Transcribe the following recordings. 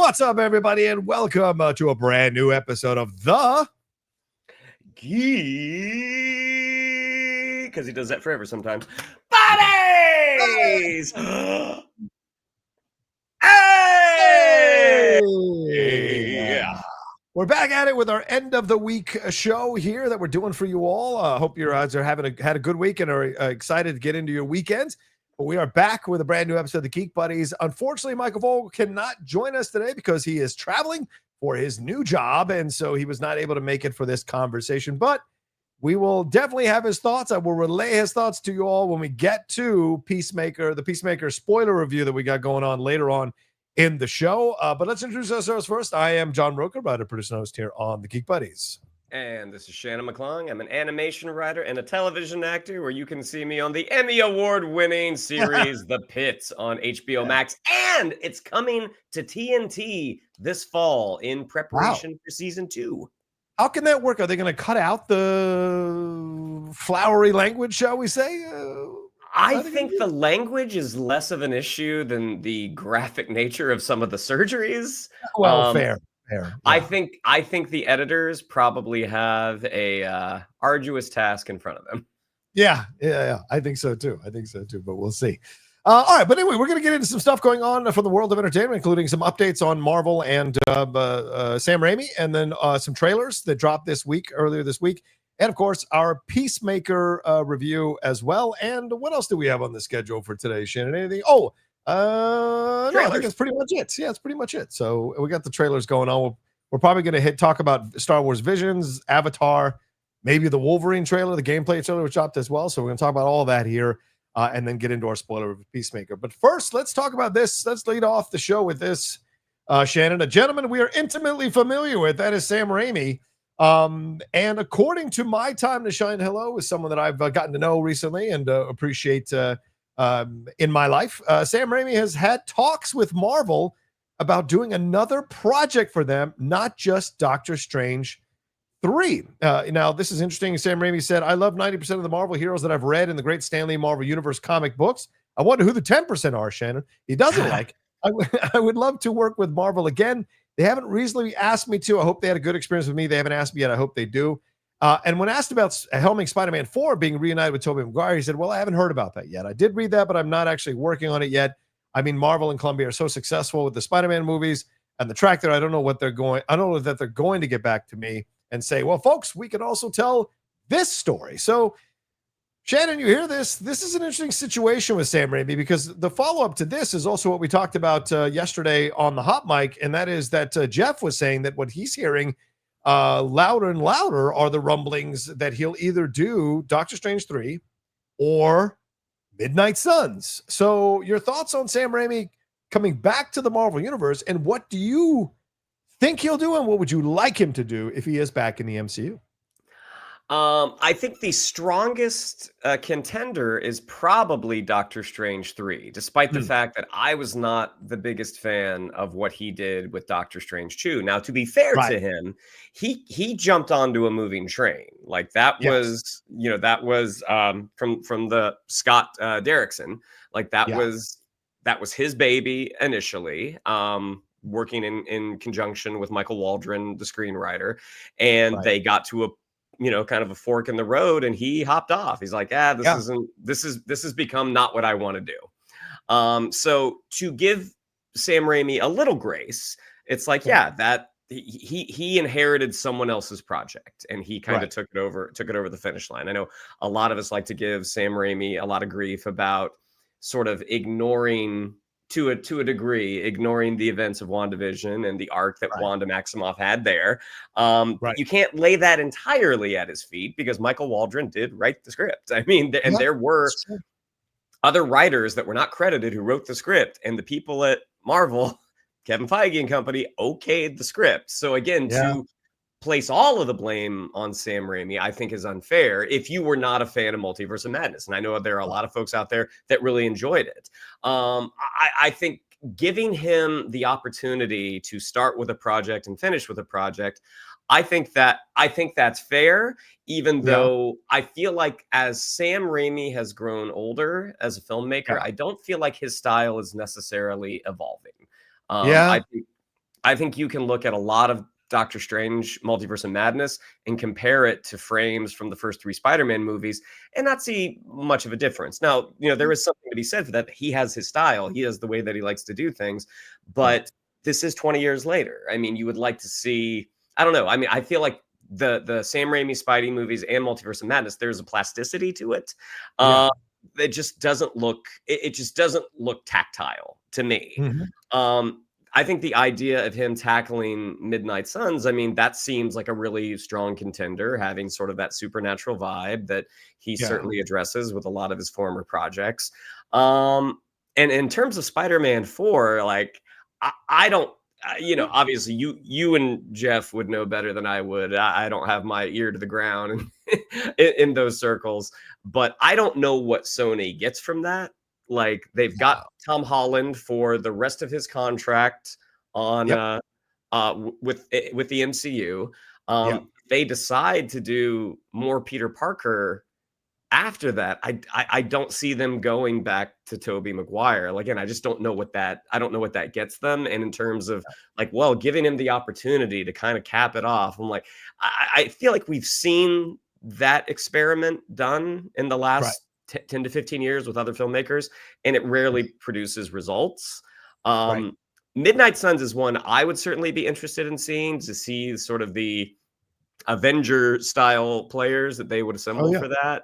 What's up, everybody, and welcome to a brand new episode of The Geek, because he does that forever sometimes. Buddies! Hey! Yeah. We're back at it with our end of the week show here that we're doing for you all. Hope your eyes are had a good week and are excited to get into your weekends. But we are back with a brand new episode of the Geek Buddies. Unfortunately, Michael Vogel cannot join us today because he is traveling for his new job, and so he was not able to make it for this conversation. But we will definitely have his thoughts. I will relay his thoughts to you all when we get to Peacemaker, the Peacemaker spoiler review that we got going on later on in the show. But let's introduce ourselves first. I am John Rocha, writer, producer, and host here on the Geek Buddies. And this is Shannon McClung. I'm an animation writer and a television actor where you can see me on the Emmy Award-winning series The Pit on HBO Max. And it's coming to TNT this fall in preparation for season 2. How can that work? Are they going to cut out the flowery language, shall we say? I think the language is less of an issue than the graphic nature of some of the surgeries. Well, fair. Yeah. I think the editors probably have a arduous task in front of them. Yeah. I think so too. But we'll see. All right, but anyway, we're going to get into some stuff going on from the world of entertainment, including some updates on Marvel and Sam Raimi, and then some trailers that dropped earlier this week, and of course our Peacemaker review as well. And what else do we have on the schedule for today, Shannon? Anything? No, I think that's pretty much it. Yeah, it's pretty much it. So we got the trailers going on. We're probably going to talk about Star Wars Visions, Avatar, maybe the Wolverine trailer, the gameplay trailer, which dropped as well. So we're going to talk about all that here. And then get into our spoiler of Peacemaker. But first, let's talk about this. Let's lead off the show with this, Shannon. A gentleman we are intimately familiar with, that is Sam Raimi. And according to my time to shine hello, is someone that I've gotten to know recently and appreciate in my life. Sam Raimi has had talks with Marvel about doing another project for them, not just Doctor Strange 3. Now, this is interesting. Sam Raimi said, I love 90% of the Marvel heroes that I've read in the Great Stan Lee Marvel Universe comic books. I wonder who the 10% are, Shannon. He doesn't like. I would love to work with Marvel again. They haven't recently asked me to. I hope they had a good experience with me. They haven't asked me yet. I hope they do. And when asked about helming Spider-Man 4 being reunited with Tobey Maguire, he said, well, I haven't heard about that yet. I did read that, but I'm not actually working on it yet. I mean, Marvel and Columbia are so successful with the Spider-Man movies and the track there. I don't know that they're going to get back to me and say, well, folks, we can also tell this story. So, Shannon, you hear this? This is an interesting situation with Sam Raimi, because the follow-up to this is also what we talked about yesterday on the hot mic, and that is that Jeff was saying that what he's hearing louder and louder are the rumblings that he'll either do Doctor Strange 3 or Midnight Suns. So your thoughts on Sam Raimi coming back to the Marvel Universe, and what do you think he'll do, and what would you like him to do if he is back in the MCU? I think the strongest contender is probably Doctor Strange 3, despite the fact that I was not the biggest fan of what he did with Doctor Strange 2. Now, to be fair to him, he jumped onto a moving train. Like that was, from the Scott Derrickson. Like that was his baby initially. Working in conjunction with Michael Waldron, the screenwriter, and they got to a kind of a fork in the road, and he hopped off. He's like, this has become not what I want to do. So to give Sam Raimi a little grace, it's like, that he inherited someone else's project, and he kind of took it over the finish line. I know a lot of us like to give Sam Raimi a lot of grief about sort of ignoring to a degree, ignoring the events of WandaVision and the arc that Wanda Maximoff had there. You can't lay that entirely at his feet, because Michael Waldron did write the script. I mean, and there were other writers that were not credited who wrote the script, and the people at Marvel, Kevin Feige and company, okayed the script. So again, to place all of the blame on Sam Raimi, I think, is unfair if you were not a fan of Multiverse of Madness. And I know there are a lot of folks out there that really enjoyed it. I think giving him the opportunity to start with a project and finish with a project, I think that's fair, even though I feel like as Sam Raimi has grown older as a filmmaker, I don't feel like his style is necessarily evolving. I think I think you can look at a lot of Doctor Strange Multiverse of Madness and compare it to frames from the first 3 Spider-Man movies and not see much of a difference. Now, there is something to be said for that. He has his style. He has the way that he likes to do things. But this is 20 years later. I mean, you would like to see, I don't know. I mean, I feel like the Sam Raimi Spidey movies and Multiverse of Madness, there's a plasticity to it. It just doesn't look, it just doesn't look tactile to me. I think the idea of him tackling Midnight Suns, I mean, that seems like a really strong contender, having sort of that supernatural vibe that he certainly addresses with a lot of his former projects. And in terms of Spider-Man 4, like, I don't, obviously you and Jeff would know better than I would. I don't have my ear to the ground in those circles, but I don't know what Sony gets from that. Like, they've got Tom Holland for the rest of his contract on with the MCU. They decide to do more Peter Parker after that. I don't see them going back to Tobey Maguire. Like, again, I just don't know what that gets them. And in terms of like, well, giving him the opportunity to kind of cap it off, I'm like, I feel like we've seen that experiment done in the last 10 to 15 years with other filmmakers, and it rarely produces results. Midnight Suns is one I would certainly be interested in seeing, to see sort of the Avenger style players that they would assemble for that.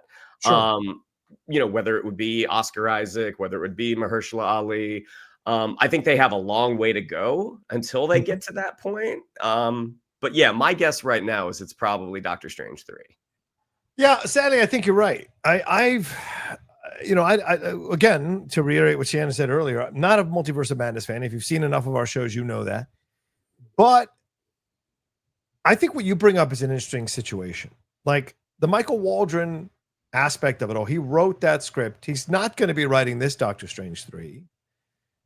Whether it would be Oscar Isaac, whether it would be Mahershala Ali. I think they have a long way to go until they get to that point. But yeah, my guess right now is it's probably Doctor Strange 3. Yeah, sadly, I think you're right. I've again, to reiterate what Shannon said earlier, I'm not a Multiverse of Madness fan. If you've seen enough of our shows, you know that. But I think what you bring up is an interesting situation. Like the Michael Waldron aspect of it all. He wrote that script. He's not going to be writing this Doctor Strange 3.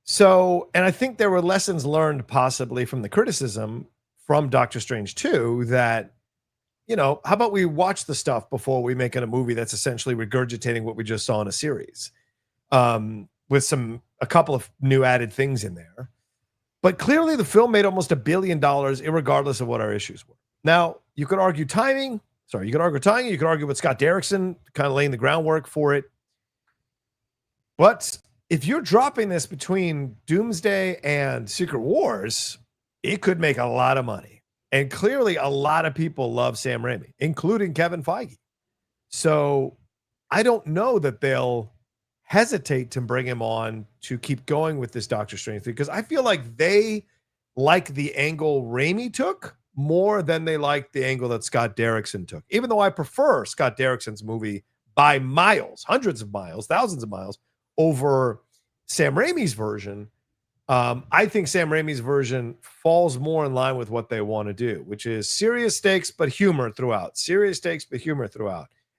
So, and I think there were lessons learned possibly from the criticism from Doctor Strange 2 that, how about we watch the stuff before we make it a movie that's essentially regurgitating what we just saw in a series, with a couple of new added things in there. But clearly the film made almost $1 billion, irregardless of what our issues were. Now, you could argue timing. You could argue with Scott Derrickson kind of laying the groundwork for it. But if you're dropping this between Doomsday and Secret Wars, it could make a lot of money. And clearly a lot of people love Sam Raimi, including Kevin Feige. So I don't know that they'll hesitate to bring him on to keep going with this Doctor Strange thing, because I feel like they like the angle Raimi took more than they like the angle that Scott Derrickson took. Even though I prefer Scott Derrickson's movie by miles, hundreds of miles, thousands of miles over Sam Raimi's version. I think Sam Raimi's version falls more in line with what they want to do, which is serious stakes, but humor throughout.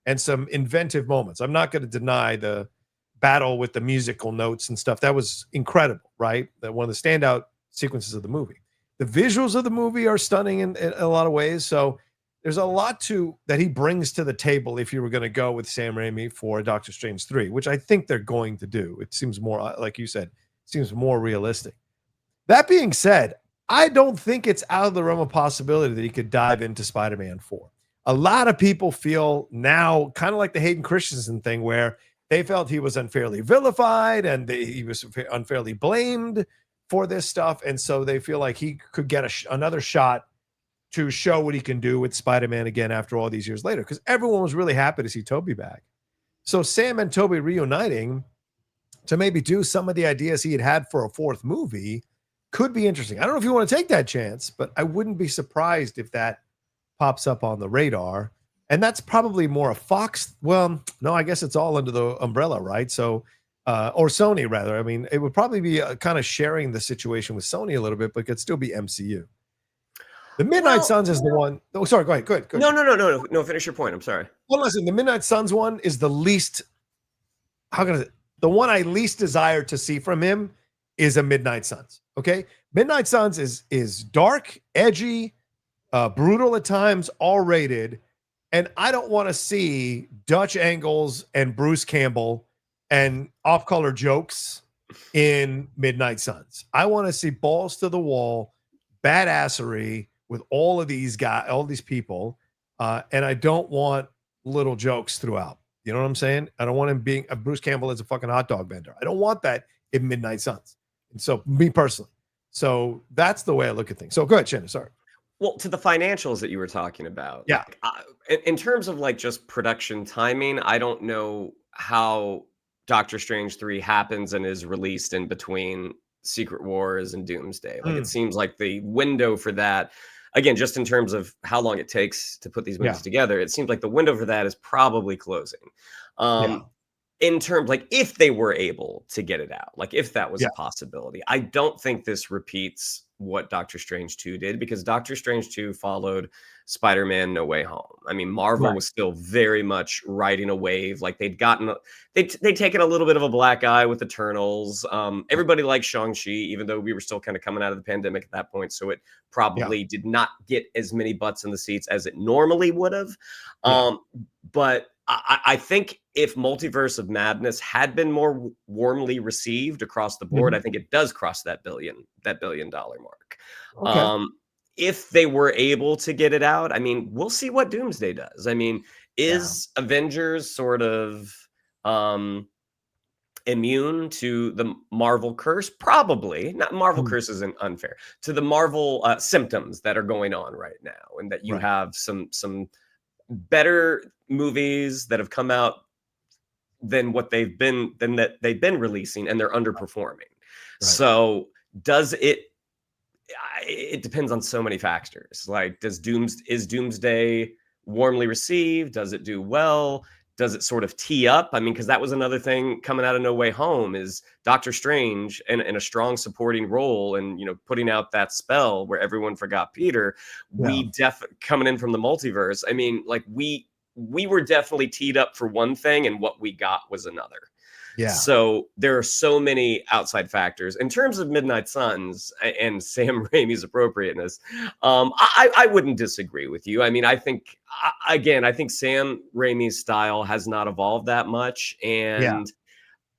And some inventive moments. I'm not going to deny the battle with the musical notes and stuff. That was incredible, right? That one of the standout sequences of the movie. The visuals of the movie are stunning in a lot of ways. So there's a lot that he brings to the table if you were going to go with Sam Raimi for Doctor Strange 3, which I think they're going to do. It seems more, like you said, seems more realistic. That being said, I don't think it's out of the realm of possibility that he could dive into Spider-Man 4. A lot of people feel now, kind of like the Hayden Christensen thing, where they felt he was unfairly vilified and he was unfairly blamed for this stuff. And so they feel like he could get another shot to show what he can do with Spider-Man again after all these years later, because everyone was really happy to see Tobey back. So Sam and Tobey reuniting to maybe do some of the ideas he had for a fourth movie could be interesting. I don't know if you want to take that chance, but I wouldn't be surprised if that pops up on the radar. And that's probably more a Fox. Well, no, I guess it's all under the umbrella, right? So, or Sony rather. I mean, it would probably be kind of sharing the situation with Sony a little bit, but it could still be MCU. The Midnight Suns is the one. Oh, sorry. Go ahead. Good. No. Finish your point. I'm sorry. Well, listen, the Midnight Suns one is the least. The one I least desire to see from him is a Midnight Suns. Okay, Midnight Suns is dark, edgy, brutal at times, R-rated, and I don't want to see Dutch angles and Bruce Campbell and off-color jokes in Midnight Suns. I want to see balls to the wall, badassery with all of these guys, all these people, and I don't want little jokes throughout. You know what I'm saying? I don't want him being Bruce Campbell as a fucking hot dog vendor. I don't want that in Midnight Suns. And so, me personally, so that's the way I look at things. So, go ahead, Shannon. Sorry. Well, to the financials that you were talking about, yeah. In terms of like just production timing, I don't know how Doctor Strange 3 happens and is released in between Secret Wars and Doomsday. Like, it seems like the window for that, again, just in terms of how long it takes to put these movies together, it seems like the window for that is probably closing. In terms, like, if they were able to get it out, like if that was a possibility, I don't think this repeats what Doctor Strange 2 did, because Doctor Strange 2 followed Spider-Man No Way Home. I mean, Marvel was still very much riding a wave. Like, they'd taken a little bit of a black eye with Eternals. Everybody liked Shang-Chi, even though we were still kind of coming out of the pandemic at that point. So it probably did not get as many butts in the seats as it normally would have. But I think if Multiverse of Madness had been more warmly received across the board, I think it does cross that $1 billion mark. Okay. If they were able to get it out, I mean, we'll see what Doomsday does. I mean, is Avengers sort of immune to the Marvel curse? Probably not. Marvel curse isn't unfair to the Marvel symptoms that are going on right now, and that you have some better movies that have come out than what they've been releasing, and they're underperforming. So does it depends on so many factors. Like, is Doomsday warmly received? Does it do well? Does it sort of tee up? I mean, because that was another thing coming out of No Way Home, is Doctor Strange in a strong supporting role, and, you know, putting out that spell where everyone forgot Peter. We coming in from the multiverse. I mean, like, we were definitely teed up for one thing, and what we got was another. So there are so many outside factors. In terms of Midnight Suns and Sam Raimi's appropriateness, I wouldn't disagree with you. I mean, I think Sam Raimi's style has not evolved that much, and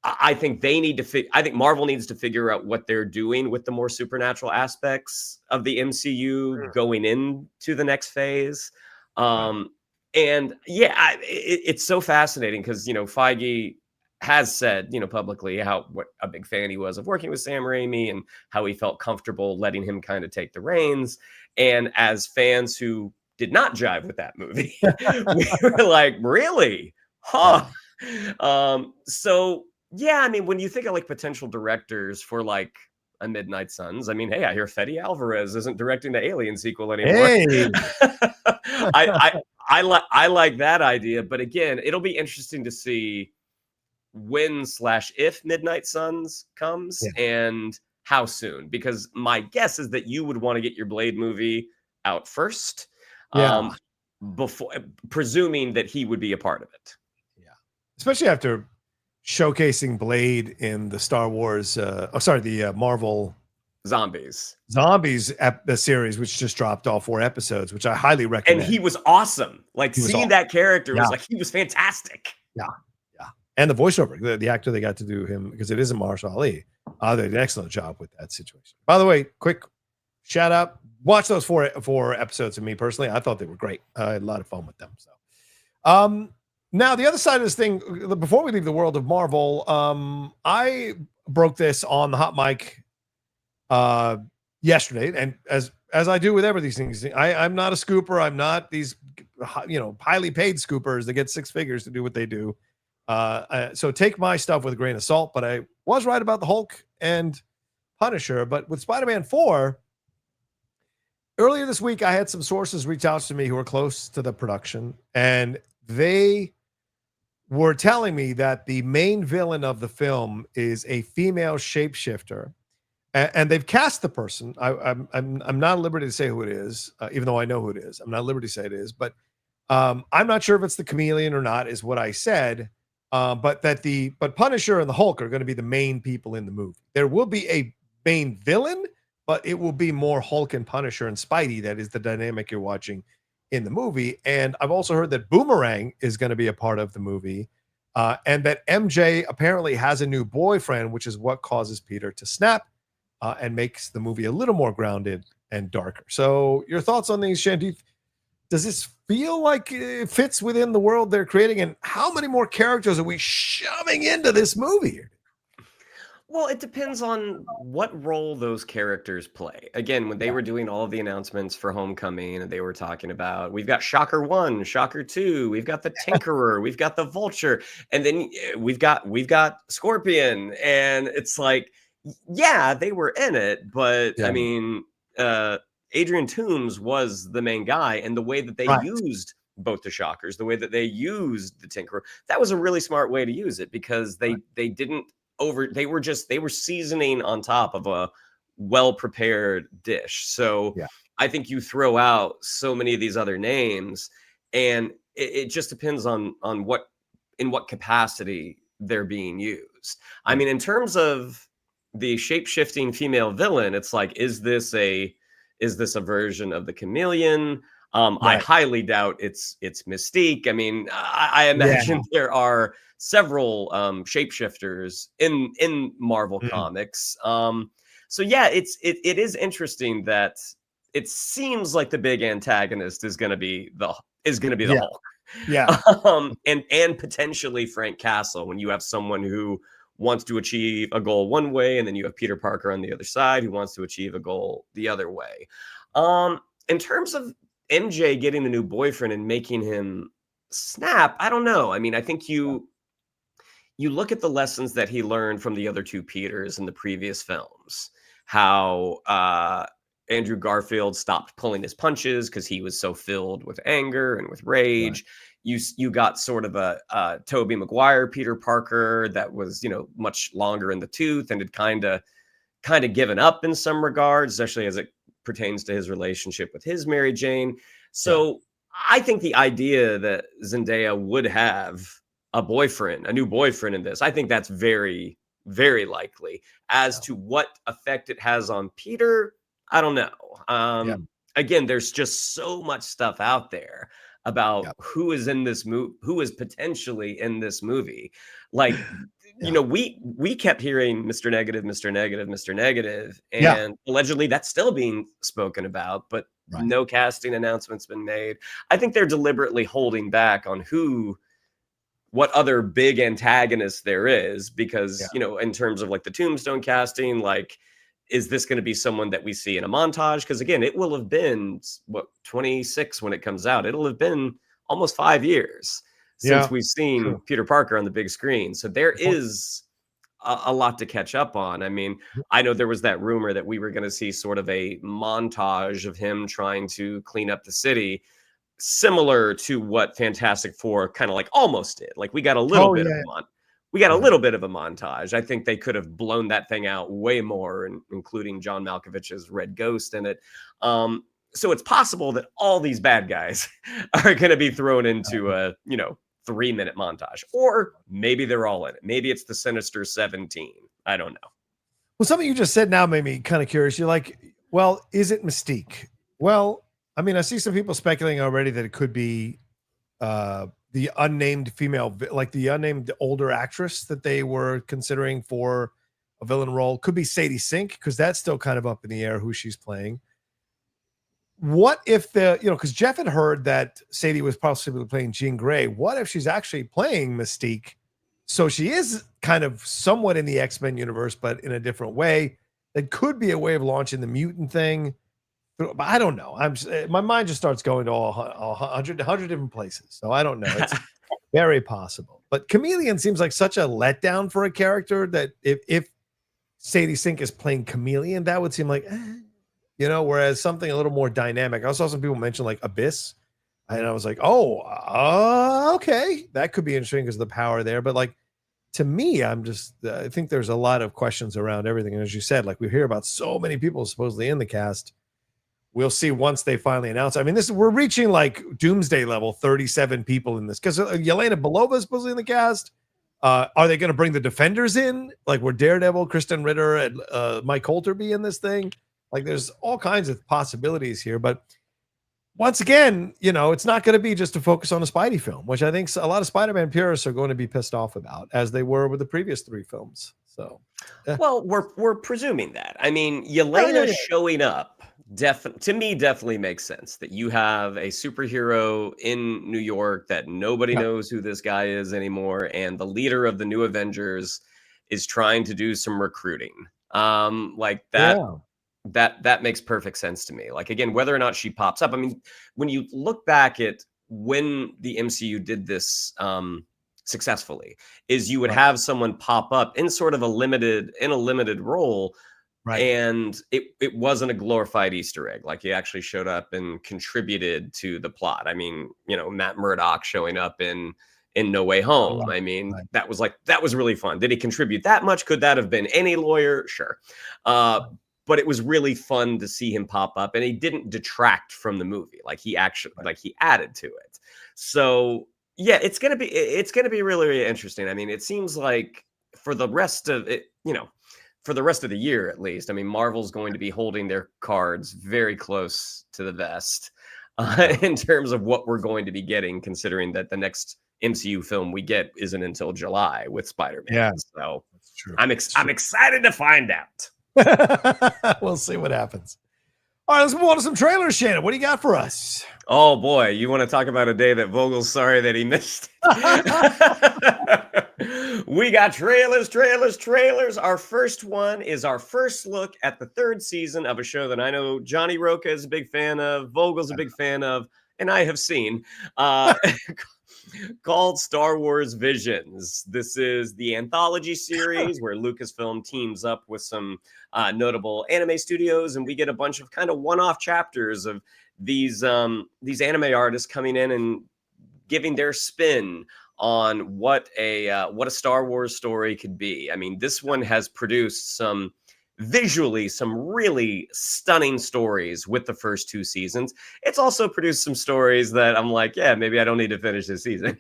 I think they need to I think Marvel needs to figure out what they're doing with the more supernatural aspects of the MCU going into the next phase. And it's so fascinating because, you know, Feige has said, you know, publicly what a big fan he was of working with Sam Raimi, and how he felt comfortable letting him kind of take the reins. And as fans who did not jive with that movie, we were like, really? Huh? So yeah, I mean, when you think of like potential directors for like a Midnight Suns, I mean, hey, I hear Fede Alvarez isn't directing the Alien sequel anymore. I like that idea, but again, it'll be interesting to see when/if Midnight Suns comes and how soon, because my guess is that you would want to get your Blade movie out first, before, presuming that he would be a part of it. Especially after showcasing Blade in the Star Wars, the Marvel Zombies the series, which just dropped all 4 episodes, which I highly recommend. And he was awesome. Like, seeing that character was like, he was fantastic. And the voiceover, the actor they got to do him, because it isn't Mahershala Ali, they did an excellent job with that situation. By the way, quick shout out, watch those 4 episodes of me personally. I thought they were great. I had a lot of fun with them. So now the other side of this thing, before we leave the world of Marvel, I broke this on the hot mic yesterday, and as I do with every these things, I'm not a scooper. I'm not these, you know, highly paid scoopers that get 6 figures to do what they do. So take my stuff with a grain of salt, but I was right about the Hulk and Punisher. But with Spider-Man 4, earlier this week, I had some sources reach out to me who are close to the production, and they were telling me that the main villain of the film is a female shapeshifter, and they've cast the person. I'm not at liberty to say who it is, even though I know who it is. I'm not at liberty to say it is, but I'm not sure if it's the chameleon or not, is what I said. But Punisher and the Hulk are going to be the main people in the movie. There will be a main villain, but it will be more Hulk and Punisher and Spidey. That is the dynamic you're watching in the movie. And I've also heard that Boomerang is going to be a part of the movie, and that MJ apparently has a new boyfriend, which is what causes Peter to snap, and makes the movie a little more grounded and darker. So your thoughts on these, Shan? Does this feel like it fits within the world they're creating? And how many more characters are we shoving into this movie? Well, it depends on what role those characters play. Again, when they were doing all of the announcements for Homecoming, and they were talking about, we've got Shocker 1, Shocker 2, we've got the Tinkerer, we've got the Vulture, and then we've got Scorpion, and it's like, yeah, they were in it, but I mean, Adrian Toomes was the main guy, and the way that they used both the Shockers, the way that they used the Tinkerer, that was a really smart way to use it, because they didn't they were seasoning on top of a well-prepared dish. So I think you throw out so many of these other names, and it just depends on in what capacity they're being used. I mean, in terms of the shape-shifting female villain, it's like, is this a version of the Chameleon? I highly doubt it's Mystique. I mean, I imagine there are several shapeshifters in Marvel Comics. So yeah, it is interesting that it seems like the big antagonist is going to be the Hulk. And potentially Frank Castle, when you have someone who wants to achieve a goal one way, and then you have Peter Parker on the other side who wants to achieve a goal the other way. In terms of MJ getting a new boyfriend and making him snap, I don't know. I mean, I think you look at the lessons that he learned from the other two Peters in the previous films, how Andrew Garfield stopped pulling his punches because he was so filled with anger and with rage. You got sort of a Tobey Maguire Peter Parker that was, much longer in the tooth and had kind of given up in some regards, especially as it pertains to his relationship with his Mary Jane. So I think the idea that Zendaya would have a new boyfriend in this, I think that's very, very likely. As to what effect it has on Peter, I don't know. Again, there's just so much stuff out there about who is in this movie, who is potentially in this movie. Like, we kept hearing Mr. Negative, Mr. Negative, Mr. Negative, and allegedly that's still being spoken about, but no casting announcement's been made. I think they're deliberately holding back on what other big antagonists there is, because, in terms of like the Tombstone casting, like, is this going to be someone that we see in a montage? Because again, it will have been 26 when it comes out. It'll have been almost 5 years since we've seen Peter Parker on the big screen. So there is a lot to catch up on. I mean, I know there was that rumor that we were going to see sort of a montage of him trying to clean up the city, similar to what Fantastic Four kind of like almost did. Like, we got a little bit of a little bit of a montage. I think they could have blown that thing out way more, including John Malkovich's Red Ghost in it. So it's possible that all these bad guys are going to be thrown into a 3-minute montage, or maybe they're all in it. Maybe it's the Sinister 17. I don't know. Well, something you just said now made me kind of curious. You're like, well, is it Mystique? Well, I mean, I see some people speculating already that it could be the unnamed female, like the unnamed older actress that they were considering for a villain role. Could be Sadie Sink, because that's still kind of up in the air who she's playing. What if because Jeff had heard that Sadie was possibly playing Jean Grey. What if she's actually playing Mystique? So she is kind of somewhat in the X-Men universe, but in a different way. That could be a way of launching the mutant thing. But I don't know. My mind just starts going to all 100 different places. So I don't know. It's very possible. But Chameleon seems like such a letdown for a character that if Sadie Sink is playing Chameleon, that would seem like, whereas something a little more dynamic. I saw some people mention like Abyss, and I was like, okay, that could be interesting because of the power there. But like, to me, I think there's a lot of questions around everything. And as you said, like, we hear about so many people supposedly in the cast. We'll see once they finally announce. I mean, we're reaching like Doomsday level, 37 people in this, because Yelena Belova is supposedly in the cast. Are they going to bring the Defenders in? Like, were Daredevil, Kristen Ritter, and Mike Coulter be in this thing? Like, there's all kinds of possibilities here. But once again, it's not going to be just to focus on a Spidey film, which I think a lot of Spider-Man purists are going to be pissed off about, as they were with the previous 3 films. So, well, we're presuming that. I mean, Yelena showing up To me, definitely makes sense that you have a superhero in New York that nobody Yeah. knows who this guy is anymore, and the leader of the new Avengers is trying to do some recruiting. Like that Yeah. that makes perfect sense to me. Like, again, whether or not she pops up, I mean, when you look back at when the MCU did this successfully, is you would Right. have someone pop up in sort of a limited role, Right. and it wasn't a glorified Easter egg. Like, he actually showed up and contributed to the plot. I mean, Matt Murdock showing up in No Way I Home. love I it. mean, Right. that was really fun. Did he contribute that much? Could that have been any lawyer? Sure. Right. But it was really fun to see him pop up, and he didn't detract from the movie. Like, he actually, Right. like, he added to it. So yeah, it's gonna be really, really interesting. I mean, it seems like for the rest of it, for the rest of the year at least. I mean, Marvel's going to be holding their cards very close to the vest Yeah. in terms of what we're going to be getting, considering that the next MCU film we get isn't until July with Spider-Man. Yeah. So That's true. I'm excited to find out. We'll see what happens. All right, let's move on to some trailers, Shannon. What do you got for us? Oh boy, you want to talk about a day that Vogel's sorry that he missed? We got trailers. Our first one is our first look at the third season of a show that I know Johnny Rocha is a big fan of, Vogel's a big fan of, and I have seen, called Star Wars Visions. This is the anthology series where Lucasfilm teams up with some notable anime studios, and we get a bunch of kind of one-off chapters of these anime artists coming in and giving their spin on what a Star Wars story could be. I mean, this one has produced some really stunning stories with the first two seasons. It's also produced some stories that I'm like, yeah, maybe I don't need to finish this season.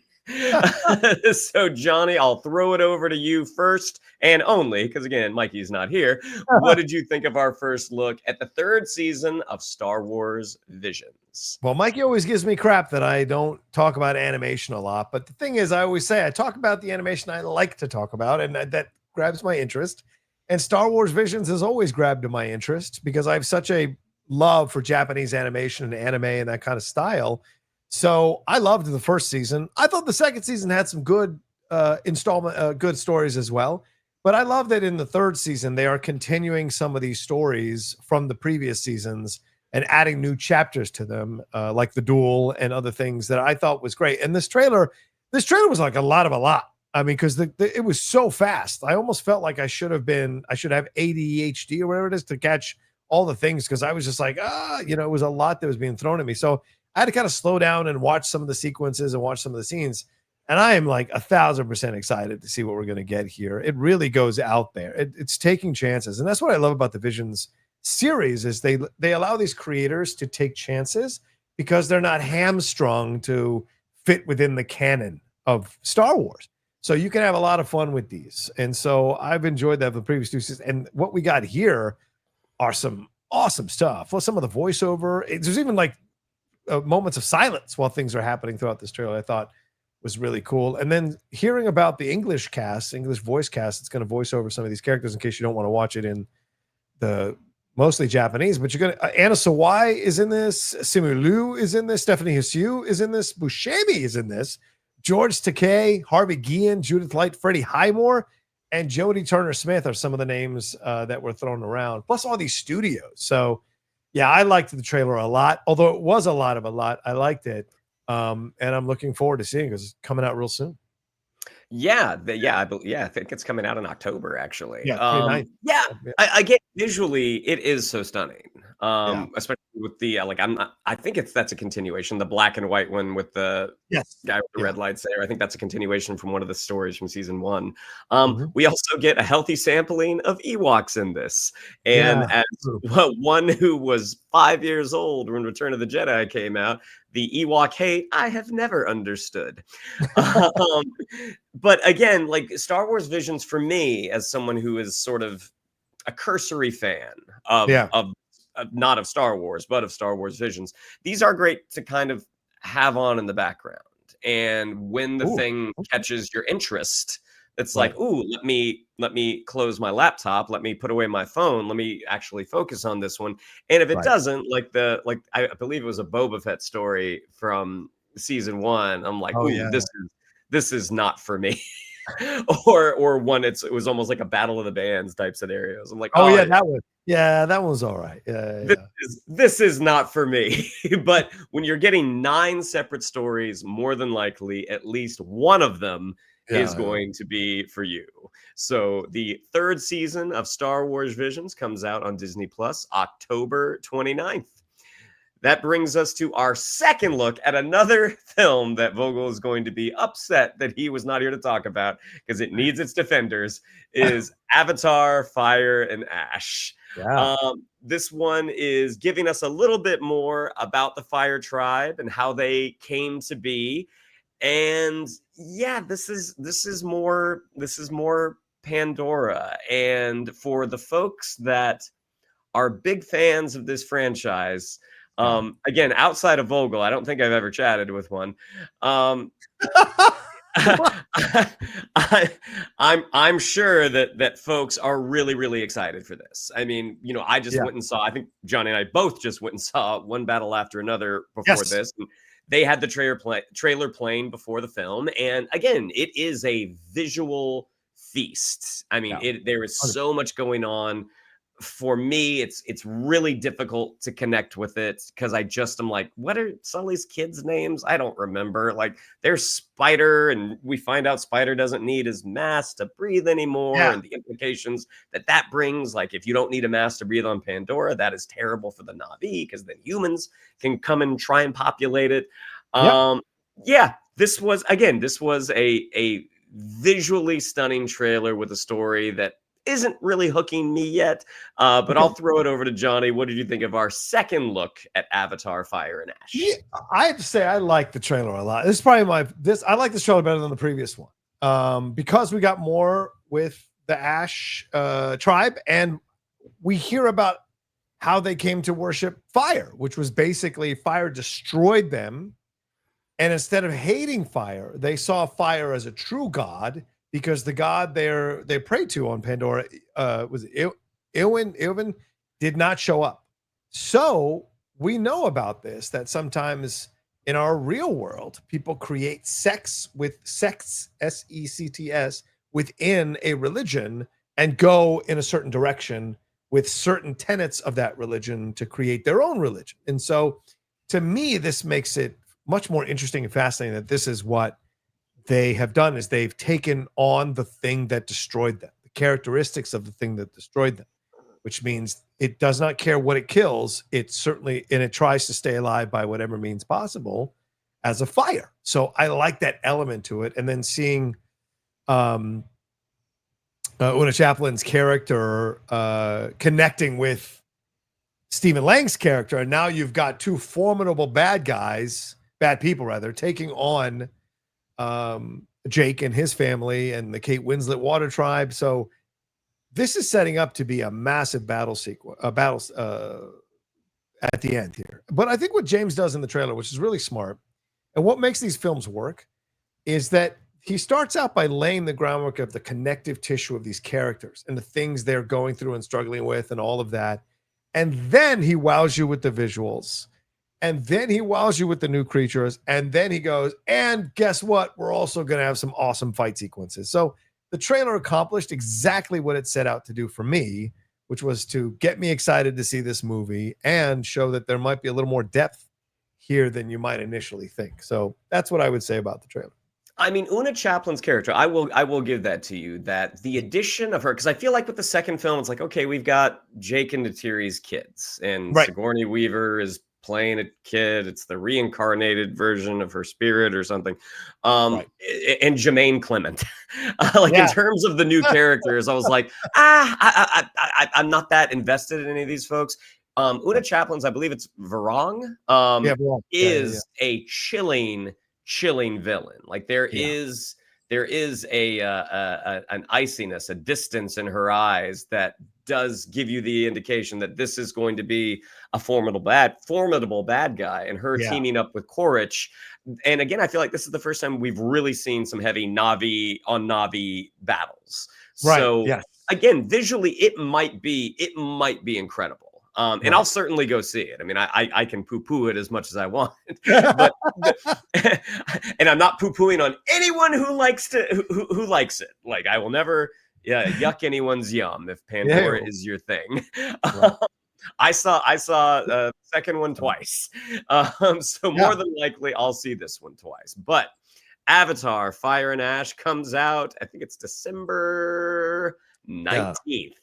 So Johnny, I'll throw it over to you first and only, because again, Mikey's not here. What did you think of our first look at the third season of Star Wars Visions? Well, Mikey always gives me crap that I don't talk about animation a lot. But the thing is, I always say I talk about the animation I like to talk about, and that grabs my interest. And Star Wars Visions has always grabbed my interest because I have such a love for Japanese animation and anime and that kind of style. So I loved the first season. I thought the second season had some good good stories as well. But I love that in the third season, they are continuing some of these stories from the previous seasons and adding new chapters to them, like the duel and other things that I thought was great. And this trailer was like a lot of a lot. I mean, because it was so fast. I almost felt like I should have ADHD or whatever it is to catch all the things, because I was just like, it was a lot that was being thrown at me. So I had to kind of slow down and watch some of the sequences and watch some of the scenes. And I am like 1,000% excited to see what we're going to get here. It really goes out there. It's taking chances. And that's what I love about the Visions series is they allow these creators to take chances because they're not hamstrung to fit within the canon of Star Wars. So you can have a lot of fun with these. And so I've enjoyed that for the previous two seasons. And what we got here are some awesome stuff. Well, some of the voiceover, there's even like moments of silence while things are happening throughout this trailer, I thought was really cool. And then hearing about the English voice cast, it's going to voice over some of these characters in case you don't want to watch it in the mostly Japanese, but you're going to, Anna Sawai is in this, Simu Liu is in this, Stephanie Hsu is in this, Buscemi is in this, George Takei, Harvey Guillen, Judith Light, Freddie Highmore, and Jodie Turner-Smith are some of the names that were thrown around, plus all these studios. So yeah, I liked the trailer a lot, although it was a lot. I liked it. And I'm looking forward to seeing it because it's coming out real soon. Yeah, I think it's coming out in October, actually. Yeah, 29th. Yeah, I get visually, it is so stunning. Yeah. Especially with the I think that's a continuation, the black and white one with the guy with the red lightsaber. I think that's a continuation from one of the stories from season 1. We also get a healthy sampling of Ewoks in this. And as one who was 5 years old when Return of the Jedi came out, the Ewok hate I have never understood. But again, like Star Wars Visions for me, as someone who is sort of a cursory fan of not of Star Wars, but of Star Wars Visions, these are great to kind of have on in the background. And when the thing catches your interest, It's like, ooh, let me close my laptop, let me put away my phone, let me actually focus on this one. And if it doesn't, like I believe it was a Boba Fett story from season 1, I'm like, ooh, this is not for me. or one it was almost like a battle of the bands type scenarios. I'm like, oh yeah, that was all right. This is not for me. But when you're getting 9 separate stories, more than likely at least one of them is going to be for you. So the 3rd season of Star Wars Visions comes out on Disney Plus October 29th. That brings us to our second look at another film that Vogel is going to be upset that he was not here to talk about because it needs its defenders, is Avatar, Fire and Ash. Yeah. This one is giving us a little bit more about the Fire Tribe and how they came to be. And yeah, this is more Pandora. And for the folks that are big fans of this franchise, again, outside of Vogel, I don't think I've ever chatted with one. I'm sure that folks are really excited for this. I mean, you know, I just went and saw, I think Johnny and I both just went and saw One Battle After Another before this. And they had the trailer playing before the film. And again, it is a visual feast. I mean, there is so much going on. For me, it's really difficult to connect with it because I'm like, what are Sully's kids' names? I don't remember. Like, there's Spider, and we find out Spider doesn't need his mask to breathe anymore, and the implications that brings. Like, if you don't need a mask to breathe on Pandora, that is terrible for the Na'vi because then humans can come and try and populate it. This was a visually stunning trailer with a story that isn't really hooking me yet, but I'll throw it over to Johnny. What did you think of our second look at Avatar, Fire and Ash? Yeah, I have to say I like the trailer a lot. This is probably I like this trailer better than the previous one, because we got more with the Ash tribe, and we hear about how they came to worship fire, which was basically fire destroyed them, and instead of hating fire, they saw fire as a true god. Because the god they prayed to on Pandora was Ilwin did not show up. So we know about this, that sometimes in our real world, people create sects, S-E-C-T-S, within a religion and go in a certain direction with certain tenets of that religion to create their own religion. And so to me, this makes it much more interesting and fascinating that this is what they have done, is they've taken on the thing that destroyed them, the characteristics of the thing that destroyed them, which means it does not care what it kills. It tries to stay alive by whatever means possible as a fire. So I like that element to it. And then seeing Una Chaplin's character connecting with Stephen Lang's character. And now you've got 2 formidable bad people rather, taking on Jake and his family and the Kate Winslet Water Tribe. So this is setting up to be a massive battle sequence, at the end here. But I think what James does in the trailer, which is really smart, and what makes these films work, is that he starts out by laying the groundwork of the connective tissue of these characters and the things they're going through and struggling with and all of that. And then he wows you with the visuals. And then he wows you with the new creatures. And then he goes, and guess what? We're also going to have some awesome fight sequences. So the trailer accomplished exactly what it set out to do for me, which was to get me excited to see this movie and show that there might be a little more depth here than you might initially think. So that's what I would say about the trailer. I mean, Una Chaplin's character, I will give that to you, that the addition of her, because I feel like with the second film, it's like, okay, we've got Jake and Neytiri's kids, and Sigourney Weaver is playing a kid. It's the reincarnated version of her spirit or something. And Jermaine Clement. In terms of the new characters, I was like, I'm not that invested in any of these folks. Una Chaplin's, I believe it's Varong, is a chilling villain. Like there is there is an iciness, a distance in her eyes that does give you the indication that this is going to be a formidable bad guy, and her teaming up with Korich. And again, I feel like this is the first time we've really seen some heavy Na'vi on Na'vi battles. Right. So yes. again, visually, it might be incredible. And I'll certainly go see it. I mean, I can poo-poo it as much as I want, but and I'm not poo-pooing on anyone who likes it. Like, I will never yuck anyone's yum if Pandora is your thing. Right. I saw the second one twice, so more than likely I'll see this one twice. But Avatar: Fire and Ash comes out, I think it's December 19th.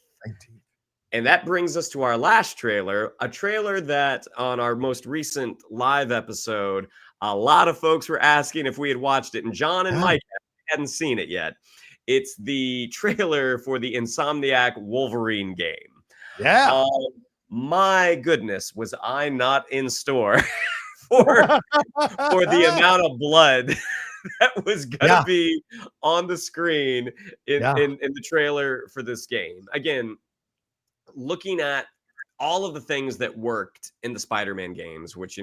And that brings us to our last trailer, a trailer that on our most recent live episode, a lot of folks were asking if we had watched it, and John and Mike hadn't seen it yet. It's the trailer for the Insomniac Wolverine game. Yeah. My goodness, was I not in store for the amount of blood that was going to be on the screen in the trailer for this game. Again, looking at all of the things that worked in the Spider-Man games, which,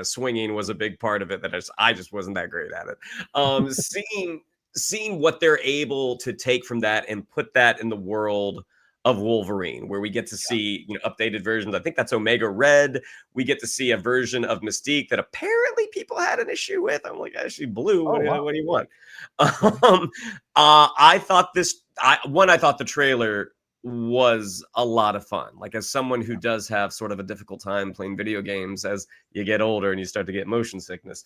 swinging was a big part of it, that I just wasn't that great at it. Seeing what they're able to take from that and put that in the world of Wolverine, where we get to see updated versions. I think that's Omega Red. We get to see a version of Mystique that apparently people had an issue with. I'm like, actually, Blue. What do you want? I thought the trailer was a lot of fun. Like, as someone who does have sort of a difficult time playing video games as you get older and you start to get motion sickness,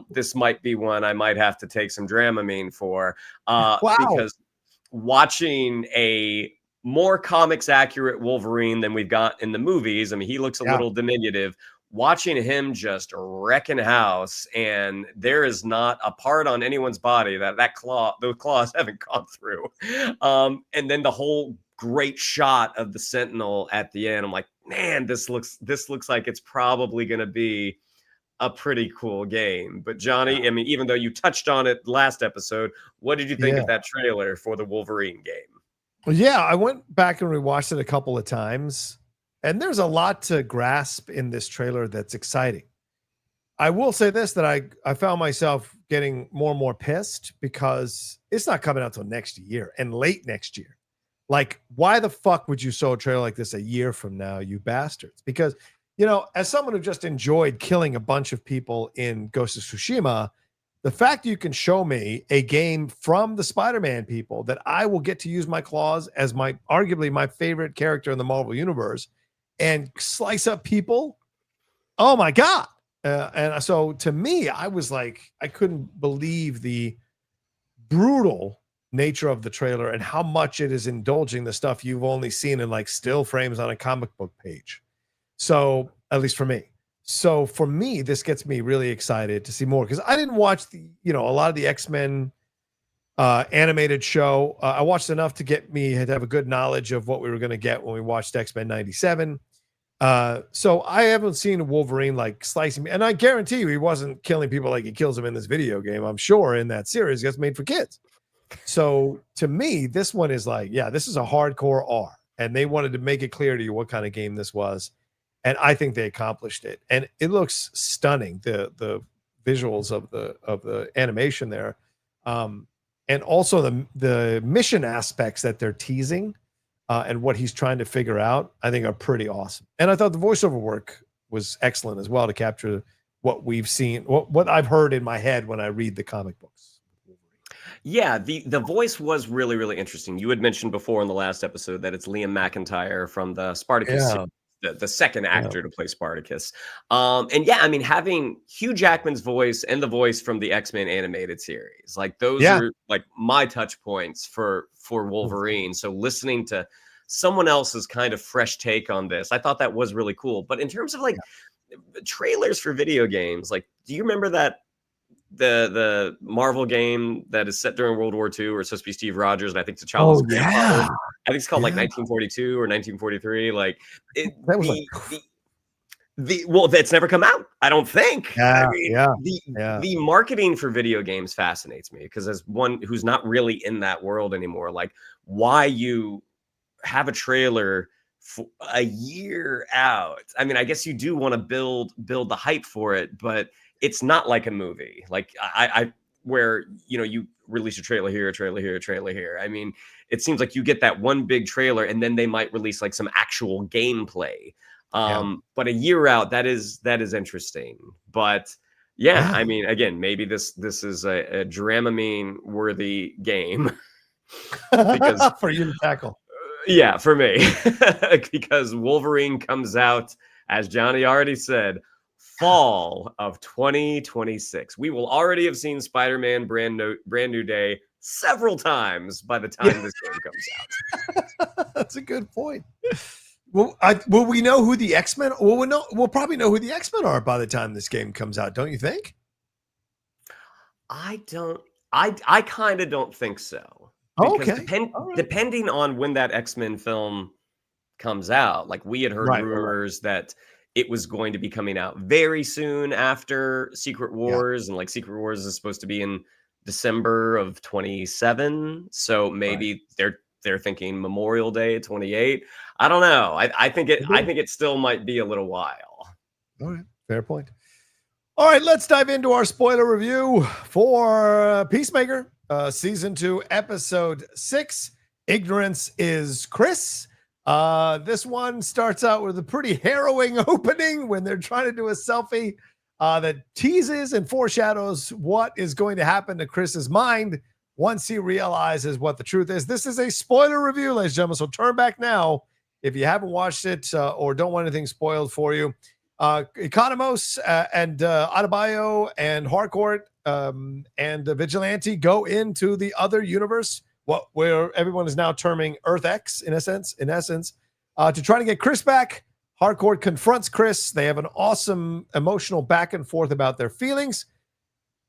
this might be one I might have to take some Dramamine for, because watching a more comics accurate Wolverine than we've got in the movies, I mean, he looks a little diminutive. Watching him just wrecking house, and there is not a part on anyone's body that those claws haven't gone through. And then the whole great shot of the Sentinel at the end, I'm like, man, this looks like it's probably going to be a pretty cool game. But Johnny, I mean, even though you touched on it last episode, what did you think of that trailer for the Wolverine game? Well, I went back and rewatched it a couple of times, and there's a lot to grasp in this trailer that's exciting. I will say this, that I found myself getting more and more pissed because it's not coming out till next year, and late next year. Like, why the fuck would you show a trailer like this a year from now, you bastards? Because, as someone who just enjoyed killing a bunch of people in Ghost of Tsushima, the fact you can show me a game from the Spider-Man people that I will get to use my claws as arguably my favorite character in the Marvel Universe and slice up people. Oh my God. And so to me, I was like, I couldn't believe the brutal nature of the trailer and how much it is indulging the stuff you've only seen in like still frames on a comic book page. So at least for me. So for me, this gets me really excited to see more, because I didn't watch a lot of the X-Men animated show. I watched enough to get me to have a good knowledge of what we were going to get when we watched X-Men 97. So I haven't seen Wolverine like slicing me, and I guarantee you he wasn't killing people like he kills them in this video game. I'm sure in that series gets made for kids. So to me, this one is like, this is a hardcore R, and they wanted to make it clear to you what kind of game this was. And I think they accomplished it, and it looks stunning. The visuals of the animation there, and also the mission aspects that they're teasing, and what he's trying to figure out, I think are pretty awesome. And I thought the voiceover work was excellent as well to capture what we've seen, what I've heard in my head when I read the comic books. Yeah, the voice was really, really interesting. You had mentioned before in the last episode that it's Liam McIntyre from the Spartacus series, the second actor to play Spartacus. And I mean, having Hugh Jackman's voice and the voice from the X-Men animated series, like those are like my touch points for Wolverine. So listening to someone else's kind of fresh take on this, I thought that was really cool. But in terms of like trailers for video games, like, do you remember that the Marvel game that is set during World War II, or it's supposed to be Steve Rogers, and I think T'Challa's grandfather? I think it's called like 1942 or 1943. Like, that was That's never come out, I don't think. Yeah, I mean, the marketing for video games fascinates me, because as one who's not really in that world anymore, like, why you have a trailer for a year out? I mean, I guess you do want to build the hype for it, but it's not like a movie. Like I where you release a trailer here, a trailer here, a trailer here. I mean, it seems like you get that one big trailer and then they might release like some actual gameplay. But a year out, that is interesting. But yeah, I mean, again, maybe this is a Dramamine worthy game because for you to tackle. Yeah, for me, because Wolverine comes out, as Johnny already said, fall of 2026. We will already have seen Spider-Man Brand New Day several times by the time this game comes out. That's a good point. Well, will we know who the X-Men? We'll probably know who the X-Men are by the time this game comes out, don't you think? I kind of don't think so. Because depending on when that X-Men film comes out, like, we had heard rumors that it was going to be coming out very soon after Secret Wars, and like Secret Wars is supposed to be in December of 27, so maybe they're thinking Memorial Day 28. I don't know. I think it still might be a little while. All right, fair point. All right, let's dive into our spoiler review for Peacemaker, season 2, episode 6. Ignorance is Chris. This one starts out with a pretty harrowing opening when they're trying to do a selfie that teases and foreshadows what is going to happen to Chris's mind once he realizes what the truth is. This is a spoiler review, ladies and gentlemen, so turn back now if you haven't watched it or don't want anything spoiled for you. Economos and Adebayo and Harcourt and Vigilante go into the other universe, where everyone is now terming Earth X, in essence, to try to get Chris back. Harcourt confronts Chris. They have an awesome emotional back and forth about their feelings.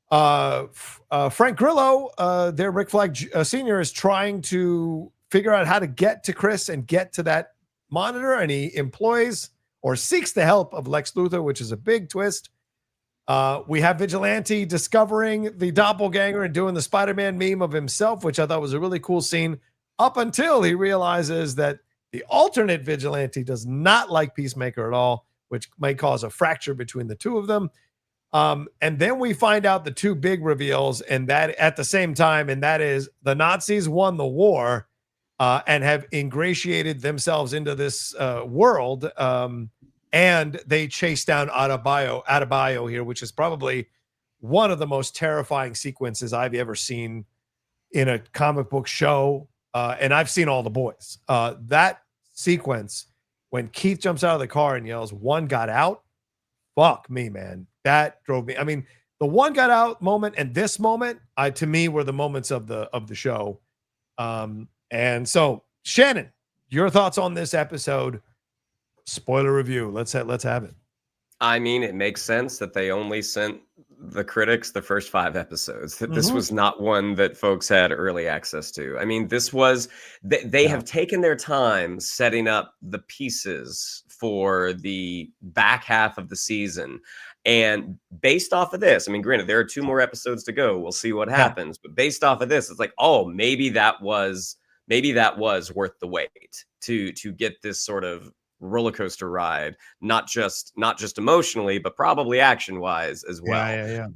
Frank Grillo, their Rick Flag Sr., is trying to figure out how to get to Chris and get to that monitor, and he employs or seeks the help of Lex Luthor, which is a big twist. We have Vigilante discovering the doppelganger and doing the Spider-Man meme of himself, which I thought was a really cool scene, up until he realizes that the alternate Vigilante does not like Peacemaker at all, which may cause a fracture between the two of them. And then we find out the two big reveals, and that at the same time, and that is the Nazis won the war and have ingratiated themselves into this world. And they chase down Adebayo here, which is probably one of the most terrifying sequences I've ever seen in a comic book show. And I've seen all the boys. That sequence when Keith jumps out of the car and yells, "One got out." Fuck me, man. That drove me. I mean, the one got out moment and this moment, to me, were the moments of the show. And so, Shannon, your thoughts on this episode? Spoiler review. Let's have it. I mean, it makes sense that they only sent the critics the first 5 episodes, that this was not one that folks had early access to. I mean, this was, they have taken their time setting up the pieces for the back half of the season. And based off of this, I mean, granted, there are 2 more episodes to go. We'll see what happens. But based off of this, it's like, oh, maybe that was worth the wait to get this sort of roller coaster ride, not just emotionally, but probably action wise as well.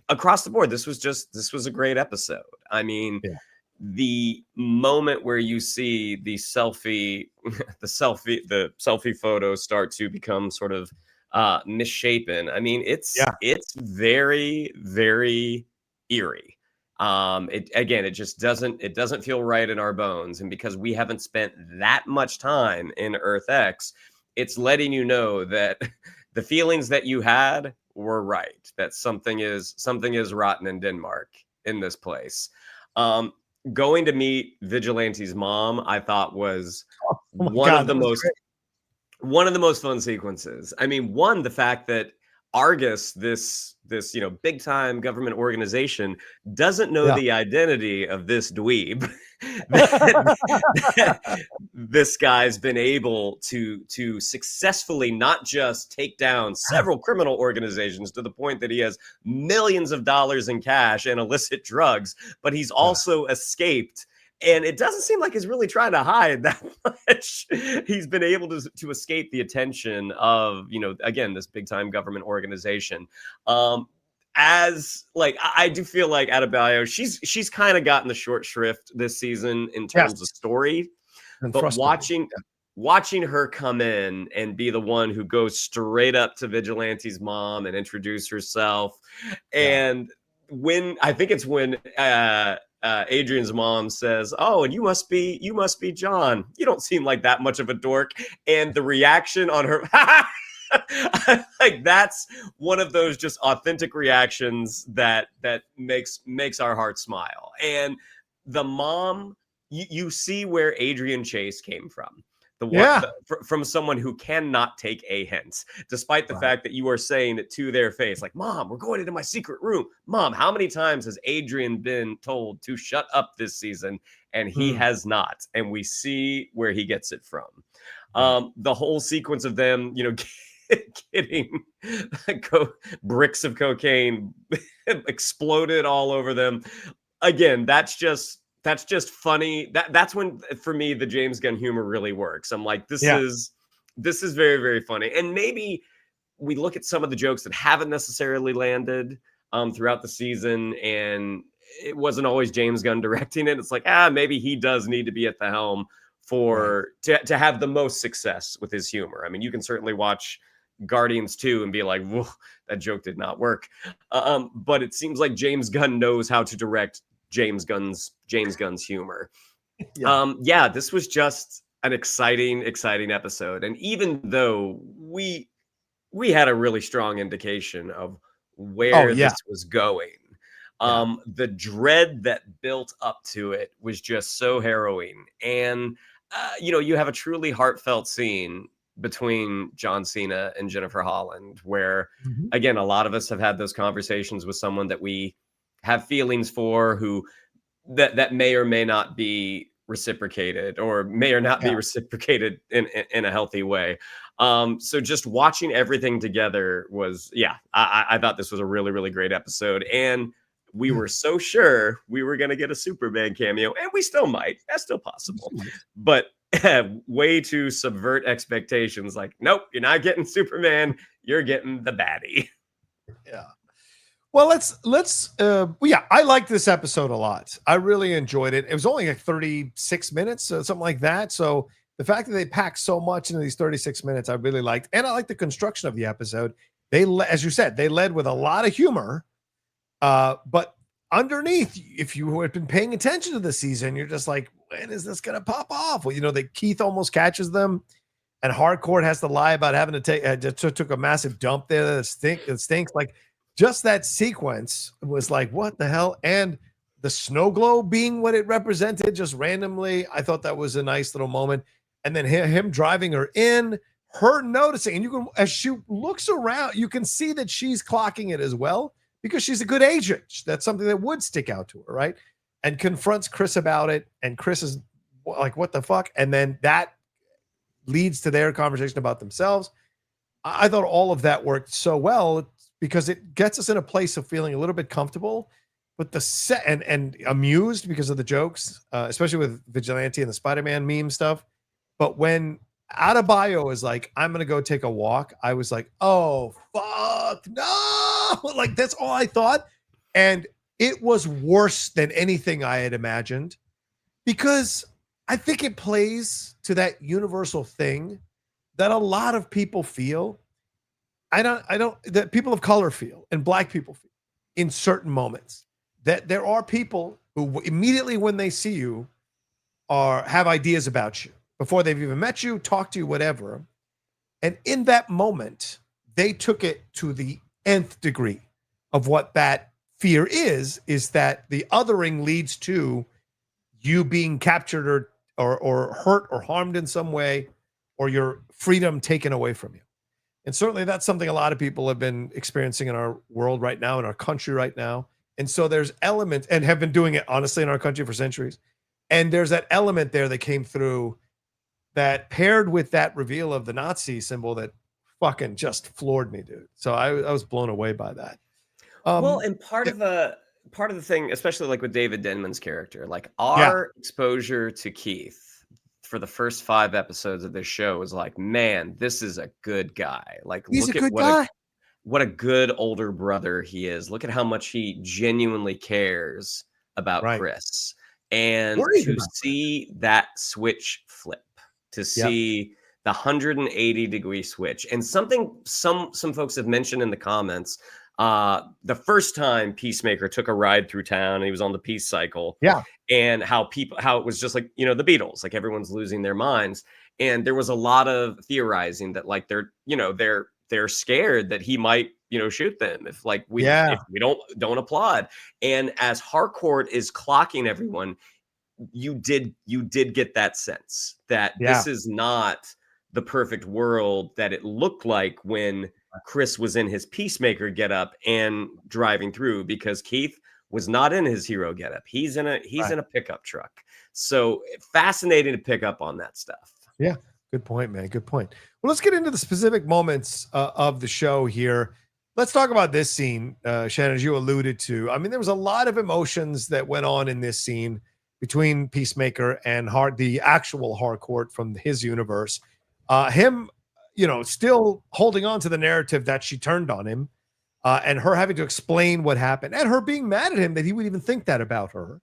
Across the board, this was a great episode. I mean, the moment where you see the selfie photo start to become sort of misshapen. I mean, it's very, very eerie. It just doesn't feel right in our bones. And because we haven't spent that much time in Earth X, it's letting you know that the feelings that you had were right, that something is rotten in Denmark in this place. Going to meet Vigilante's mom, I thought was one of the most fun sequences. I mean, the fact that Argus, this big time government organization, doesn't know the identity of this dweeb. this guy's been able to successfully not just take down several criminal organizations to the point that he has millions of dollars in cash and illicit drugs, but he's also escaped. And it doesn't seem like he's really trying to hide that much. He's been able to escape the attention of, again, this big time government organization. As like, I do feel like Adebayo, she's kind of gotten the short shrift this season in terms of story, but watching her come in and be the one who goes straight up to Vigilante's mom and introduce herself. And when Adrian's mom says, "Oh, and you must be John. You don't seem like that much of a dork." And the reaction on her, like, that's one of those just authentic reactions that makes our heart smile. And the mom, you see where Adrian Chase came from. From someone who cannot take a hint, despite the fact that you are saying it to their face, like, "Mom, we're going into my secret room." Mom, how many times has Adrian been told to shut up this season? And he has not. And we see where he gets it from. The whole sequence of them, getting bricks of cocaine exploded all over them. Again, that's just funny. That's when, for me, the James Gunn humor really works. I'm like, this is very, very funny. And maybe we look at some of the jokes that haven't necessarily landed throughout the season, and it wasn't always James Gunn directing it. It's like, maybe he does need to be at the helm to have the most success with his humor. I mean, you can certainly watch Guardians 2 and be like, "Whoa, that joke did not work." But it seems like James Gunn knows how to direct James Gunn's humor. This was just an exciting episode. And even though we had a really strong indication of where this was going, the dread that built up to it was just so harrowing. And you have a truly heartfelt scene between John Cena and Jennifer Holland, where again, a lot of us have had those conversations with someone that we have feelings for, who that may or may not be reciprocated, or may or not be reciprocated in a healthy way. So just watching everything together was, I thought this was a really, really great episode. And we were so sure we were going to get a Superman cameo, and we still might. That's still possible. But way to subvert expectations. Like, nope, you're not getting Superman. You're getting the baddie. Yeah. Well, I liked this episode a lot. I really enjoyed it. It was only like 36 minutes, something like that. So the fact that they packed so much into these 36 minutes, I really liked. And I like the construction of the episode. As you said, they led with a lot of humor. But underneath, if you had been paying attention to the season, you're just like, when is this going to pop off? Well, Keith almost catches them, and Harcourt has to lie about having to took a massive dump there that stinks. Like, just that sequence was like, what the hell? And the snow globe being what it represented just randomly, I thought that was a nice little moment. And then him driving her in, her noticing, and as she looks around, you can see that she's clocking it as well, because she's a good agent. That's something that would stick out to her, right? And confronts Chris about it, and Chris is like, what the fuck? And then that leads to their conversation about themselves. I thought all of that worked so well, because it gets us in a place of feeling a little bit comfortable with the set and amused because of the jokes, especially with Vigilante and the Spider-Man meme stuff. But when Adebayo is like, "I'm going to go take a walk," I was like, oh, fuck, no. Like, that's all I thought. And it was worse than anything I had imagined, because I think it plays to that universal thing that a lot of people feel. That people of color feel, and black people feel in certain moments, that there are people who immediately when they see you have ideas about you before they've even met you, talked to you, whatever. And in that moment, they took it to the nth degree of what that fear is that the othering leads to you being captured or hurt or harmed in some way, or your freedom taken away from you. And certainly that's something a lot of people have been experiencing in our world right now, in our country right now. And so there's elements, and have been doing it honestly in our country for centuries. And there's that element there that came through that paired with that reveal of the Nazi symbol that fucking just floored me, dude. So I was blown away by that. Well, and part yeah, of the thing, especially like with David Denman's character, like yeah, our exposure to Keith for the first 5 episodes of this show is like, man, this is a good guy. Like, he's a look at good guy. what a good older brother he is. Look at how much he genuinely cares about Right. Chris. And Worries to about it. see that switch flip, to Yep. see the 180-degree switch, and something some folks have mentioned in the comments, the first time Peacemaker took a ride through town, and he was on the peace cycle, Yeah. and how it was just like, the Beatles, like everyone's losing their minds. And there was a lot of theorizing that like they're scared that he might, shoot them if like Yeah. if we don't applaud. And as Harcourt is clocking everyone, you did get that sense that Yeah. this is not the perfect world that it looked like when Chris was in his Peacemaker getup and driving through, because Keith was not in his hero getup. He's in a pickup truck. So fascinating to pick up on that stuff. Yeah. Good point, man. Good point. Well, let's get into the specific moments of the show here. Let's talk about this scene, Shannon, as you alluded to. I mean, there was a lot of emotions that went on in this scene between Peacemaker and the actual Harcourt from his universe. Him, still holding on to the narrative that she turned on him, and her having to explain what happened, and her being mad at him that he would even think that about her.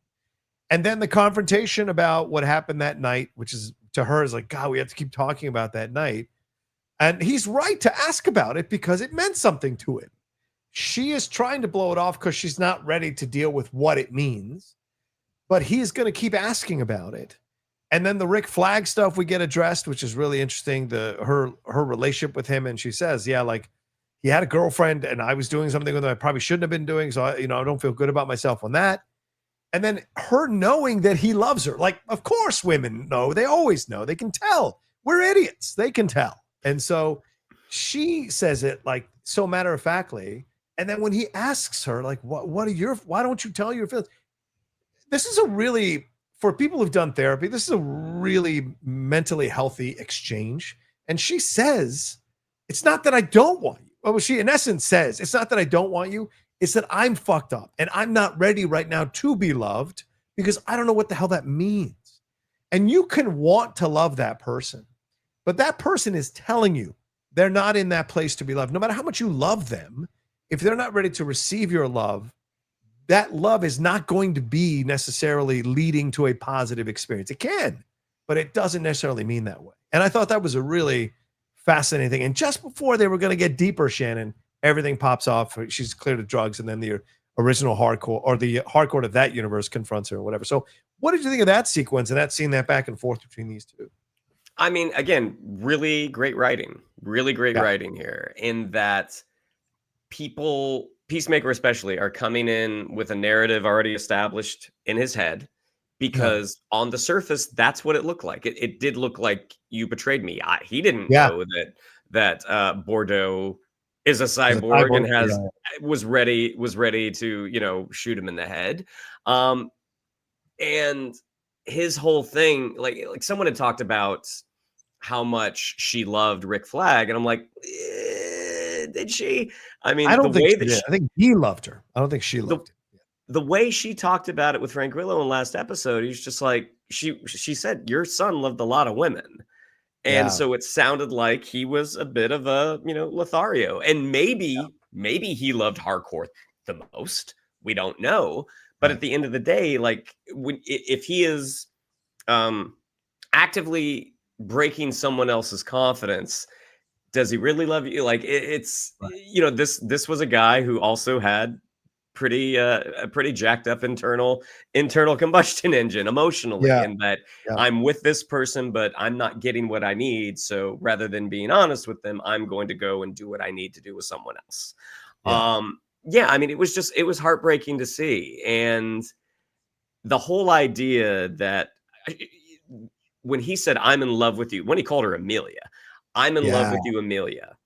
And then the confrontation about what happened that night, which is to her is like, God, we have to keep talking about that night. And he's right to ask about it because it meant something to him. She is trying to blow it off because she's not ready to deal with what it means, but he's going to keep asking about it. And then the Rick Flag stuff we get addressed, which is really interesting. Her relationship with him, and she says, yeah, like he had a girlfriend, and I was doing something with him I probably shouldn't have been doing, so I don't feel good about myself on that. And then her knowing that he loves her, like, of course, women know. They always know. They can tell. We're idiots. They can tell. And so she says it like so matter of factly. And then when he asks her, like, why don't you tell your feelings? This is for people who've done therapy, this is a really mentally healthy exchange. And she says, it's not that I don't want you. Well, she in essence says, it's not that I don't want you. It's that I'm fucked up and I'm not ready right now to be loved because I don't know what the hell that means. And you can want to love that person, but that person is telling you they're not in that place to be loved. No matter how much you love them, if they're not ready to receive your love, that love is not going to be necessarily leading to a positive experience. It can, but it doesn't necessarily mean that way. And I thought that was a really fascinating thing. And just before they were going to get deeper, Shannon, everything pops off. She's cleared of drugs, and then the original Harcourt or the Harcourt of that universe confronts her or whatever. So what did you think of that sequence and that scene, that back and forth between these two? I mean, again, really great writing here, in that Peacemaker especially, are coming in with a narrative already established in his head, because on the surface, that's what it looked like. It did look like you betrayed me. He didn't know that Bordeaux is a cyborg and was ready to, shoot him in the head. And his whole thing, like someone had talked about how much she loved Rick Flag, and I'm like, did she? I mean, I don't the think way she that did. I think he loved her. I don't think she loved him. The way she talked about it with Frank Grillo in last episode, he's just like, she said, your son loved a lot of women. And so it sounded like he was a bit of a, Lothario. And maybe he loved Harcourt the most. We don't know. But at the end of the day, like, if he is actively breaking someone else's confidence, does he really love you? Like, this was a guy who also had a pretty jacked up internal combustion engine emotionally, and that I'm with this person, but I'm not getting what I need. So rather than being honest with them, I'm going to go and do what I need to do with someone else. I mean, it was heartbreaking to see. And the whole idea that when he said, I'm in love with you, when he called her Amelia, I'm in love with you, Amelia.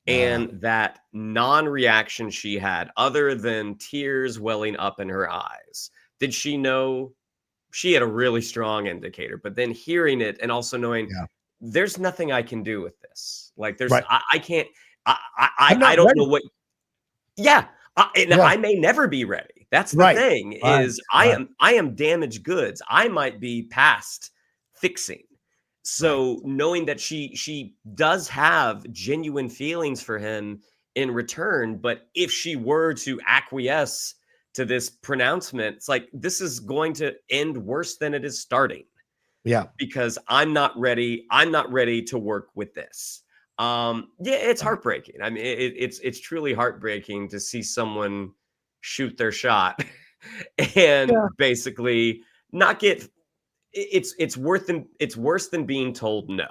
And that non-reaction she had, other than tears welling up in her eyes. Did she know she had a really strong indicator. But then hearing it and also knowing there's nothing I can do with this. Like there's I can't I don't know what. Yeah. I may never be ready. That's the thing is I am damaged goods. I might be past fixing. So knowing that she does have genuine feelings for him in return, but if she were to acquiesce to this pronouncement, it's like this is going to end worse than it is starting. Yeah. Because I'm not ready. I'm not ready to work with this. It's heartbreaking. I mean, it's truly heartbreaking to see someone shoot their shot and basically not get. It's worse than being told no.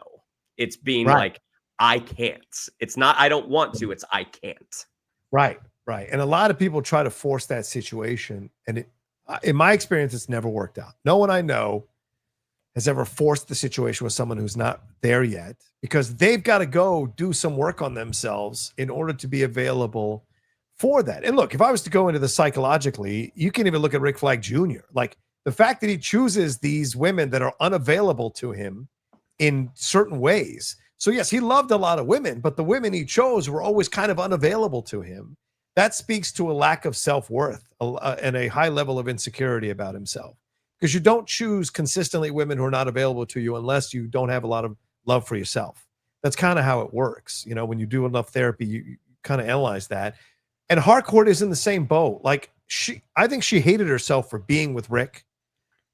It's being like, I can't. It's not I don't want to. It's I can't. Right. And a lot of people try to force that situation, and in my experience, it's never worked out. No one I know has ever forced the situation with someone who's not there yet, because they've got to go do some work on themselves in order to be available for that. And look, if I was to go into the psychologically, you can even look at Rick Flag Jr. Like the fact that he chooses these women that are unavailable to him in certain ways. So yes, he loved a lot of women, but the women he chose were always kind of unavailable to him. That speaks to a lack of self-worth and a high level of insecurity about himself. Because you don't choose consistently women who are not available to you unless you don't have a lot of love for yourself. That's kind of how it works. You know, when you do enough therapy, you kind of analyze that. And Harcourt is in the same boat. Like I think she hated herself for being with Rick,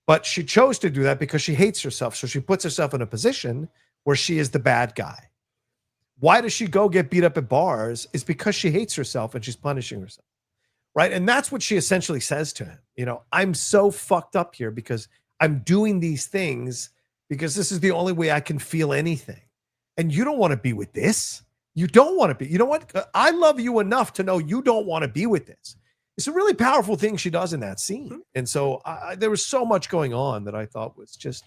but she chose to do that because she hates herself. So she puts herself in a position where she is the bad guy. Why does she go get beat up at bars? Is because she hates herself and she's punishing herself. Right. And that's what she essentially says to him. You know, I'm so fucked up here because I'm doing these things because this is the only way I can feel anything. And you don't want to be with this. You don't want to be. You know what? I love you enough to know you don't want to be with this. It's a really powerful thing she does in that scene. And so there was so much going on that I thought was just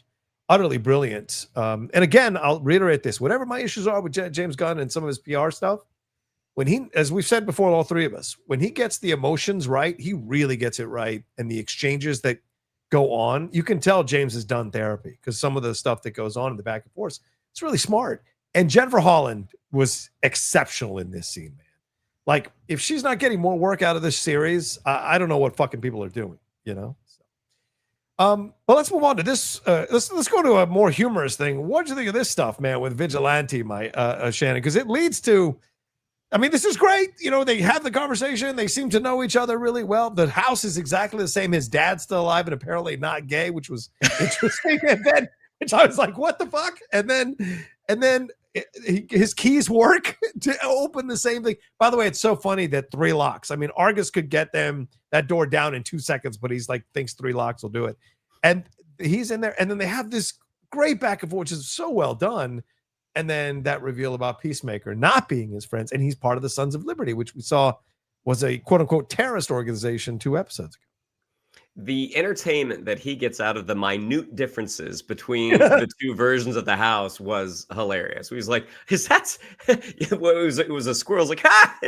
utterly brilliant. And again, I'll reiterate this. Whatever my issues are with James Gunn and some of his PR stuff, when he, as we've said before, all three of us, when he gets the emotions right, he really gets it right. And the exchanges that go on, you can tell James has done therapy because some of the stuff that goes on in the back and forth, it's really smart. And Jennifer Holland was exceptional in this scene, man. Like, if she's not getting more work out of this series, I don't know what fucking people are doing, you know? So, but let's move on to this. Let's go to a more humorous thing. What did you think of this stuff, man, with Vigilante, Shannon? Because it leads to, I mean, this is great. You know, they have the conversation. They seem to know each other really well. The house is exactly the same. His dad's still alive and apparently not gay, which was interesting. And then, which I was like, what the fuck? And then his keys work to open the same thing. By the way, it's so funny that 3 locks. I mean, Argus could get that door down in 2 seconds, but he's like, thinks 3 locks will do it. And he's in there. And then they have this great back and forth, which is so well done. And then that reveal about Peacemaker not being his friends. And he's part of the Sons of Liberty, which we saw was a quote unquote terrorist organization 2 episodes ago. The entertainment that he gets out of the minute differences between the 2 versions of the house was hilarious. He was like, "Is that?" It was a squirrel. Like, "Ha!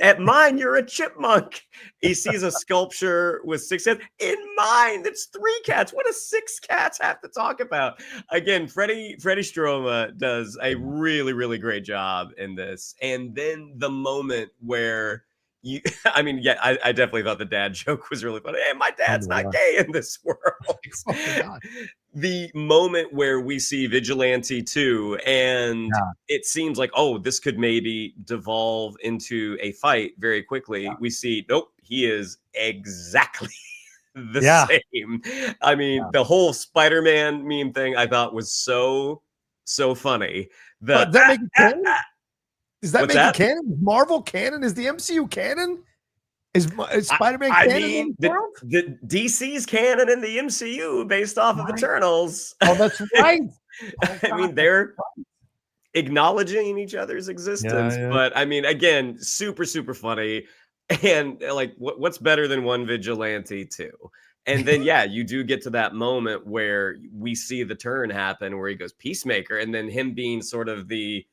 At mine, you're a chipmunk." He sees a sculpture with 6 cats. In mine, it's 3 cats. What does 6 cats have to talk about? Again, Freddie Stroma does a really, really great job in this. And then the moment where I mean, yeah, I definitely thought the dad joke was really funny. Hey, my dad's not gay in this world. The moment where we see Vigilante 2 and it seems like, oh, this could maybe devolve into a fight very quickly. We see, nope, he is exactly the same. I mean, the whole Spider-Man meme thing I thought was so funny. Does that make it canon? Does that make it canon? Is Marvel canon? Is the MCU canon? Is Spider-Man canon? I mean, the DC's canon in the MCU based off of Eternals. Oh, that's right. I mean, they're acknowledging each other's existence. But I mean, again, super, super funny. And like, what's better than one Vigilante 2? And then, you do get to that moment where we see the turn happen where he goes Peacemaker, and then him being sort of the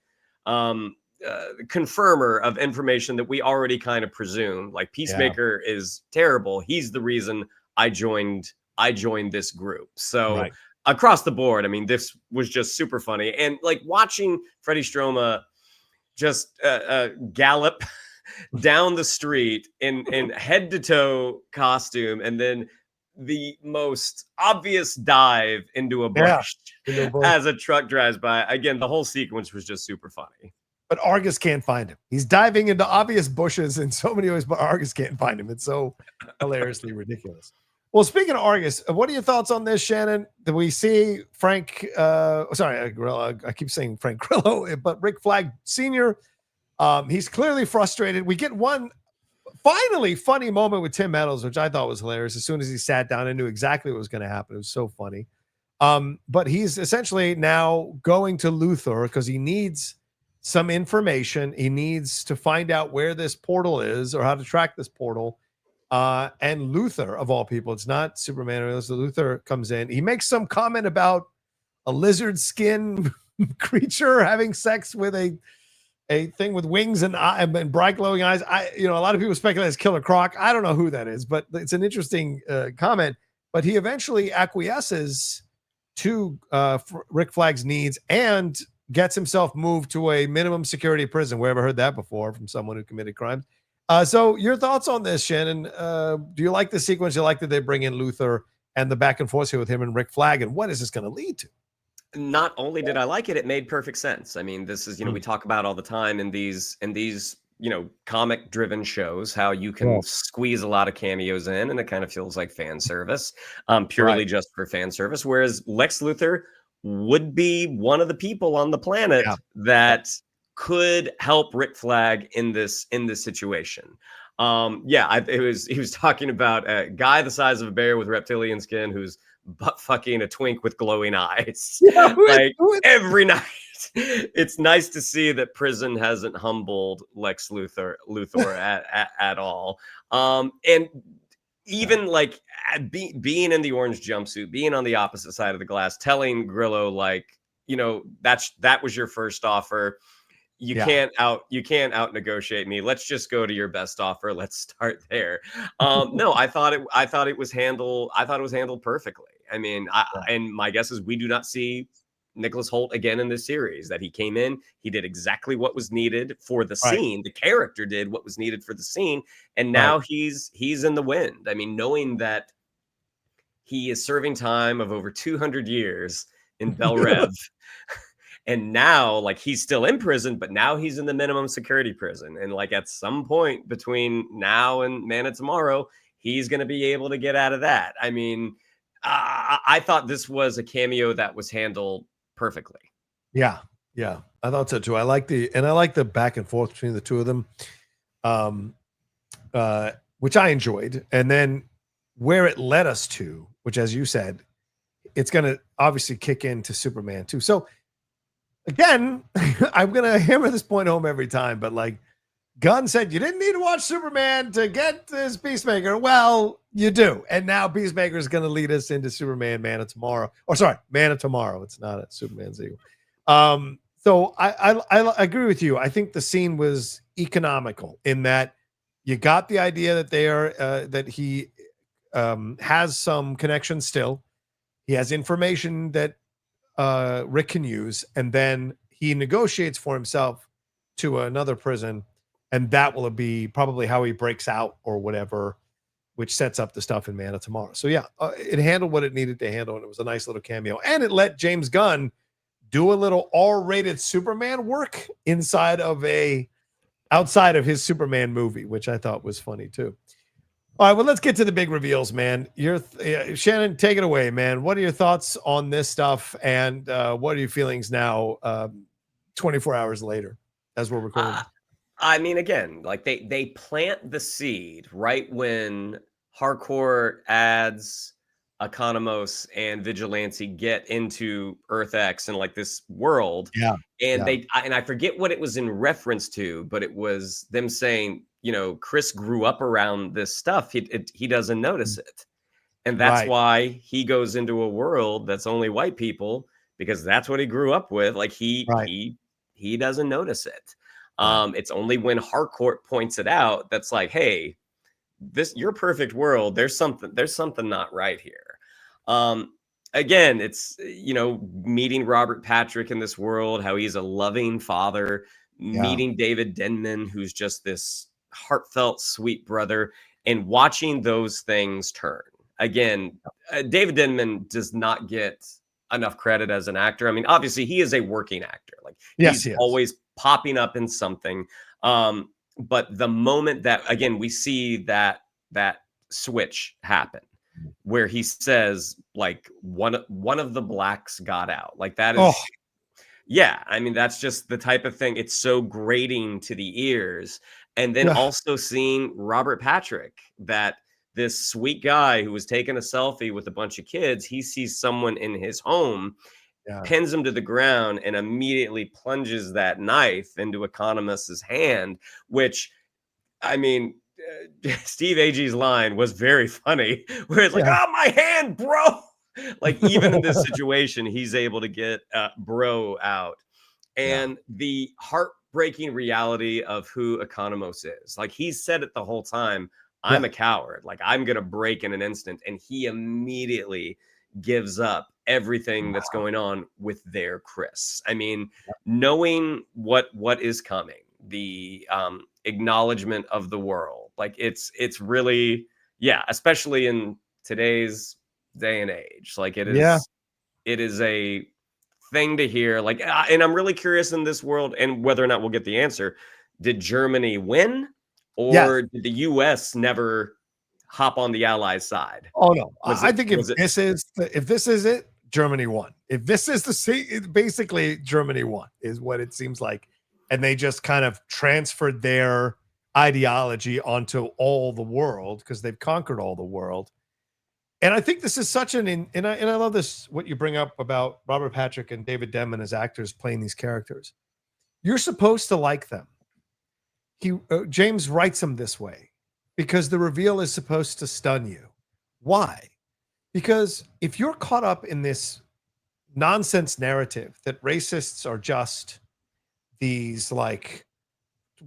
confirmer of information that we already kind of presume. Like, Peacemaker is terrible. He's the reason I joined I joined this group. So across the board, I mean, this was just super funny. And like watching Freddie Stroma just gallop down the street in head to toe costume, and then the most obvious dive into a bush as a truck drives by. Again, the whole sequence was just super funny. But Argus can't find him. He's diving into obvious bushes in so many ways, but Argus can't find him. It's so hilariously ridiculous. Well, speaking of Argus, what are your thoughts on this, Shannon? Do we see Frank, Grillo, I keep saying Frank Grillo, but Rick Flag Sr., he's clearly frustrated. We get one finally funny moment with Tim Meadows, which I thought was hilarious. As soon as he sat down and knew exactly what was going to happen. It was so funny. But he's essentially now going to Luthor because he needs some information. He needs to find out where this portal is or how to track this portal. And Luthor, of all people, it's not Superman. Luthor comes in. He makes some comment about a lizard skin creature having sex with a thing with wings and bright glowing eyes. A lot of people speculate it's Killer Croc. I don't know who that is, but it's an interesting comment. But he eventually acquiesces to Rick Flag's needs and gets himself moved to a minimum security prison. We ever heard that before from someone who committed crimes? So your thoughts on this, Shannon? Do you like the sequence? You like that they bring in Luthor and the back and forth here with him and Rick Flag? And what is this going to lead to? Not only did I like it, it made perfect sense. I mean, this is, we talk about all the time in these, comic driven shows, how you can squeeze a lot of cameos in and it kind of feels like fan service, purely just for fan service. Whereas Lex Luthor would be one of the people on the planet that could help Rick Flag in this situation. He was talking about a guy the size of a bear with reptilian skin who's butt fucking a twink with glowing eyes every night. It's nice to see that prison hasn't humbled Lex Luthor at all. And even being in the orange jumpsuit, being on the opposite side of the glass, telling Grillo that was your first offer. You can't out negotiate me. Let's just go to your best offer. Let's start there. No, I thought it was handled perfectly. I mean, and my guess is we do not see Nicholas Hoult again in this series. That he came in, he did exactly what was needed for the scene. The character did what was needed for the scene, and now he's in the wind. I mean, knowing that he is serving time of over 200 years in Bel Rev. And now, he's still in prison, but now he's in the minimum security prison. And at some point between now and Man of Tomorrow, he's going to be able to get out of that. I mean, I thought this was a cameo that was handled perfectly. Yeah. I thought so too. I like the back and forth between the two of them, which I enjoyed. And then where it led us to, which, as you said, it's going to obviously kick into Superman too. So, again, I'm going to hammer this point home every time, but Gunn said you didn't need to watch Superman to get this Peacemaker. Well, you do. And now Peacemaker is going to lead us into Superman, Man of Tomorrow. Man of Tomorrow. It's not a Superman sequel. So I agree with you. I think the scene was economical in that you got the idea that that he has some connection still. He has information that Rick can use, and then he negotiates for himself to another prison, and that will be probably how he breaks out or whatever, which sets up the stuff in Man of Tomorrow. So it handled what it needed to handle, and it was a nice little cameo, and it let James Gunn do a little R-rated Superman work outside of his Superman movie, which I thought was funny too. All right, well, let's get to the big reveals, man. Shannon, take it away, man. What are your thoughts on this stuff, and what are your feelings now, 24 hours later, as we're recording? I mean, again, they plant the seed right when Harcourt adds Economos and Vigilante get into Earth X and this world. And I forget what it was in reference to, but it was them saying, Chris grew up around this stuff. He doesn't notice it. And that's why he goes into a world that's only white people, because that's what he grew up with. He doesn't notice it. It's only when Harcourt points it out that's hey, this your perfect world. There's something not right here. Again, it's, meeting Robert Patrick in this world, how he's a loving father, Yeah. meeting David Denman, who's just this heartfelt, sweet brother, and watching those things turn. Again, David Denman does not get enough credit as an actor. I mean, obviously, he is a working actor. Like, Yes, he's he is. always popping up in something. But the moment that, again, we see that switch happen, where he says, like, one of the blacks got out. Like, that Oh, is, yeah, I mean, that's just the type of thing. It's so grating to the ears. And then yeah. also seeing Robert Patrick, that this sweet guy who was taking a selfie with a bunch of kids, he sees someone in his home, Yeah. pins him to the ground, and immediately plunges that knife into Economist's hand, which, I mean, Steve Agee's line was very funny, where it's like, Yeah. "Oh, my hand, bro!" Like, even in this situation, he's able to get bro out, Yeah. and the heartbreaking reality of who Economos is. Like, he's said it the whole time. I'm Yeah. a coward. Like, I'm gonna break in an instant, and he immediately gives up everything that's going on with their Chris. I mean, knowing what is coming, the acknowledgement of the world, like, it's really, yeah, especially in today's day and age, like, Yeah. it is a thing to hear, like, and I'm really curious in this world, and whether or not we'll get the answer. Did Germany win, Yes. or did the US never hop on the Allies side? Oh no. Was I it think was it if this is it, Germany won. If this is basically Germany won is what it seems like, and they just kind of transferred their ideology onto all the world because they've conquered all the world. And I think this is such and I love this what you bring up about Robert Patrick and David Denman as actors playing these characters. You're supposed to like them. James writes them this way because the reveal is supposed to stun you. Why? Because if you're caught up in this nonsense narrative that racists are just these like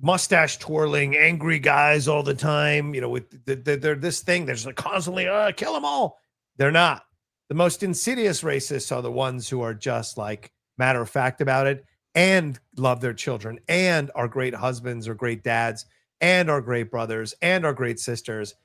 mustache twirling angry guys all the time, with they're this thing, there's like constantly kill them all. They're not. The most insidious racists are the ones who are just like matter of fact about it and love their children and are great husbands or great dads and are great brothers and are great sisters.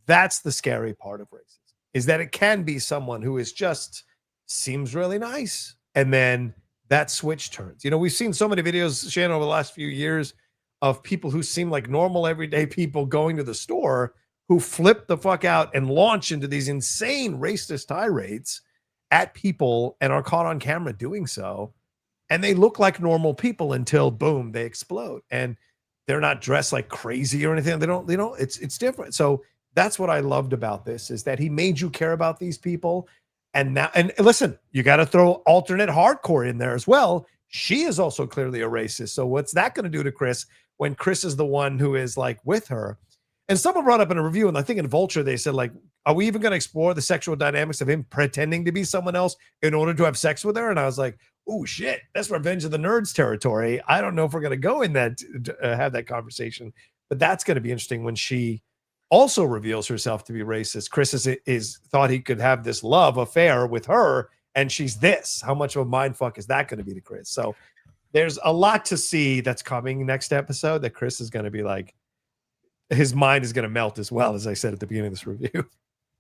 That's the scary part of racism, is that it can be someone who is just seems really nice. And then that switch turns. We've seen so many videos, Shannon, over the last few years of people who seem like normal, everyday people going to the store who flip the fuck out and launch into these insane racist tirades at people and are caught on camera doing so. And they look like normal people until boom, they explode. And they're not dressed like crazy or anything. They don't, it's different. So that's what I loved about this, is that he made you care about these people. And now, and listen, you got to throw alternate hardcore in there as well. She is also clearly a racist. So what's that going to do to Chris when Chris is the one who is like with her? And someone brought up in a review, and I think in Vulture, they said, like, are we even going to explore the sexual dynamics of him pretending to be someone else in order to have sex with her? And I was like, oh shit, that's Revenge of the Nerds territory. I don't know if we're going to go in that, have that conversation, but that's going to be interesting when she also reveals herself to be racist. Chris is thought he could have this love affair with her, and she's this. How much of a mind fuck is that going to be to Chris? So there's a lot to see that's coming next episode that Chris is going to be like, his mind is going to melt as well, as I said at the beginning of this review.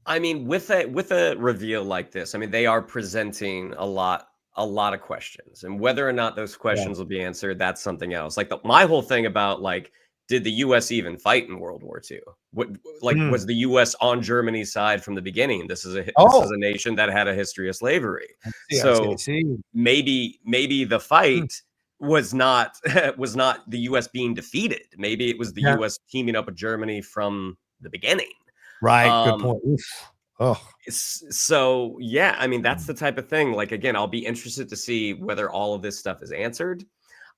I mean, with a reveal like this, I mean, they are presenting a lot of questions, and whether or not those questions will be answered, that's something else. Like, my whole thing about, like, did the U.S. even fight in World War II? What, like, was the U.S. on Germany's side from the beginning? This is a nation that had a history of slavery. So maybe the fight was not the U.S. being defeated. Maybe it was the U.S. teaming up with Germany from the beginning. Right. Good point. Oh, so yeah, I mean, that's the type of thing. Like, again, I'll be interested to see whether all of this stuff is answered.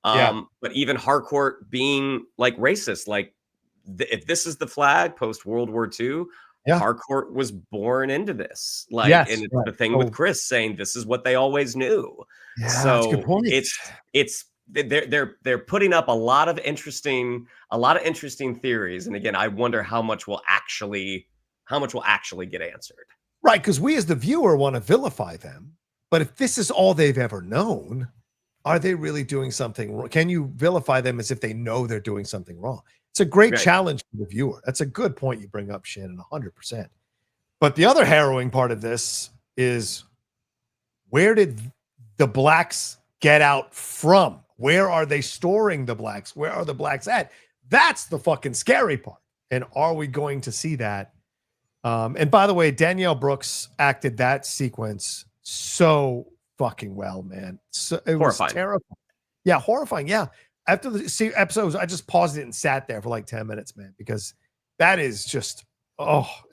But even Harcourt being like racist, like, if this is the flag post World War II, Harcourt was born into this. Like, and it's the thing with Chris saying this is what they always knew. Yeah, so that's a good point. it's they're putting up a lot of interesting theories. And again, I wonder how much will actually get answered. Right, because we as the viewer want to vilify them. But if this is all they've ever known, are they really doing something wrong? Can you vilify them as if they know they're doing something wrong? It's a great challenge for the viewer. That's a good point you bring up, Shannon, 100%. But the other harrowing part of this is, where did the blacks get out from? Where are they storing the blacks? Where are the blacks at? That's the fucking scary part. And are we going to see that? And by the way, Danielle Brooks acted that sequence so fucking well, man. So it was terrifying. Yeah, horrifying. Yeah. After the episodes, I just paused it and sat there for like 10 minutes, man, because that is just,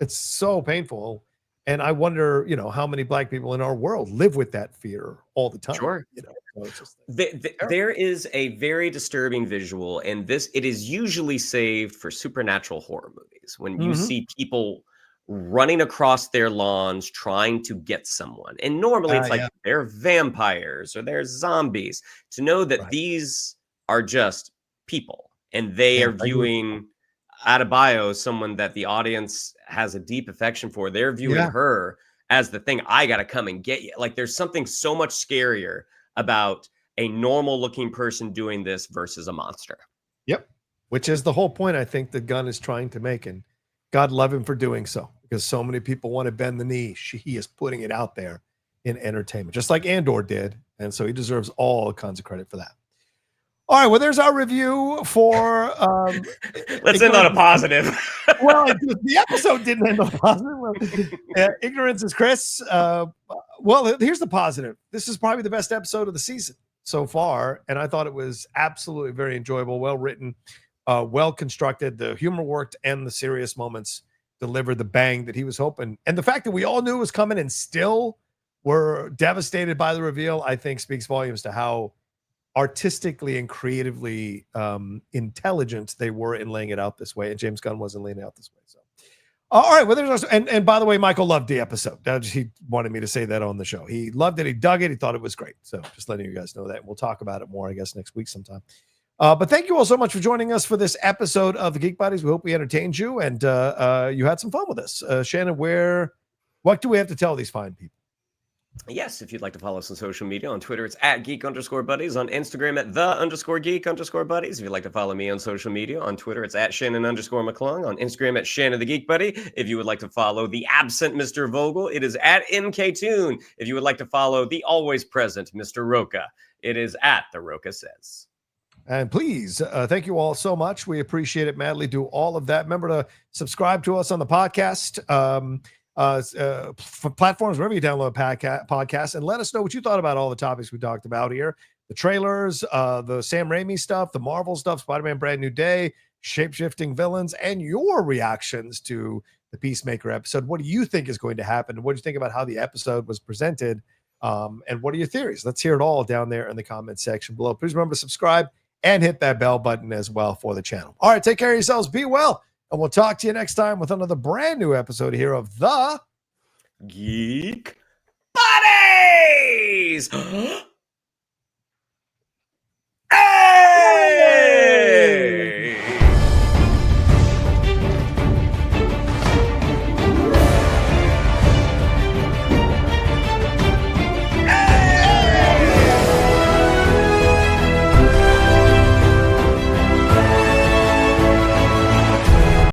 it's so painful. And I wonder, how many black people in our world live with that fear all the time. Sure. So it's just there is a very disturbing visual, and it is usually saved for supernatural horror movies when you see people running across their lawns trying to get someone. And normally it's like they're vampires or they're zombies. To know that these are just people, and they are viewing Adebayo, someone that the audience has a deep affection for. They're viewing her as the thing, I got to come and get you. Like, there's something so much scarier about a normal looking person doing this versus a monster. Yep. Which is the whole point, I think, the Gunn is trying to make. And God love him for doing so, because so many people want to bend the knee. He is putting it out there in entertainment, just like Andor did. And so he deserves all kinds of credit for that. All right, well, there's our review for... Let's end on a positive. Well, the episode didn't end on a positive. Ignorance is Chris. Well, here's the positive. This is probably the best episode of the season so far, and I thought it was absolutely very enjoyable, well-written, well-constructed. The humor worked, and the serious moments delivered the bang that he was hoping. And the fact that we all knew it was coming and still were devastated by the reveal, I think speaks volumes to how artistically and creatively intelligent they were in laying it out this way. And James Gunn wasn't laying it out this way. So, all right. Well, there's also, and by the way, Michael loved the episode. He wanted me to say that on the show. He loved it. He dug it. He thought it was great. So just letting you guys know that. We'll talk about it more, I guess, next week sometime. But thank you all so much for joining us for this episode of the Geek Buddies. We hope we entertained you and you had some fun with us. Shannon, what do we have to tell these fine people? Yes, if you'd like to follow us on social media, on Twitter, it's @geek_buddies. On Instagram, at @the_geek_buddies. If you'd like to follow me on social media, on Twitter, it's @Shannon_McClung. On Instagram, at Shannon the Geek Buddy. If you would like to follow the absent Mr. Vogel, it is @MKToon. If you would like to follow the always present Mr. Rocha, it is @The Rocha Says. And please, thank you all so much. We appreciate it madly. Do all of that. Remember to subscribe to us on the podcast. Platforms wherever you download podcasts, and let us know what you thought about all the topics we talked about here: the trailers, the Sam Raimi stuff, the Marvel stuff, Spider-Man Brand New Day, shape-shifting villains, and your reactions to the Peacemaker episode. What do you think is going to happen? What do you think about how the episode was presented? And what are your theories? Let's hear it all down there in the comment section below. Please remember to subscribe and hit that bell button as well for the channel. All right, take care of yourselves. Be well. And we'll talk to you next time with another brand new episode here of the Geek Buddies.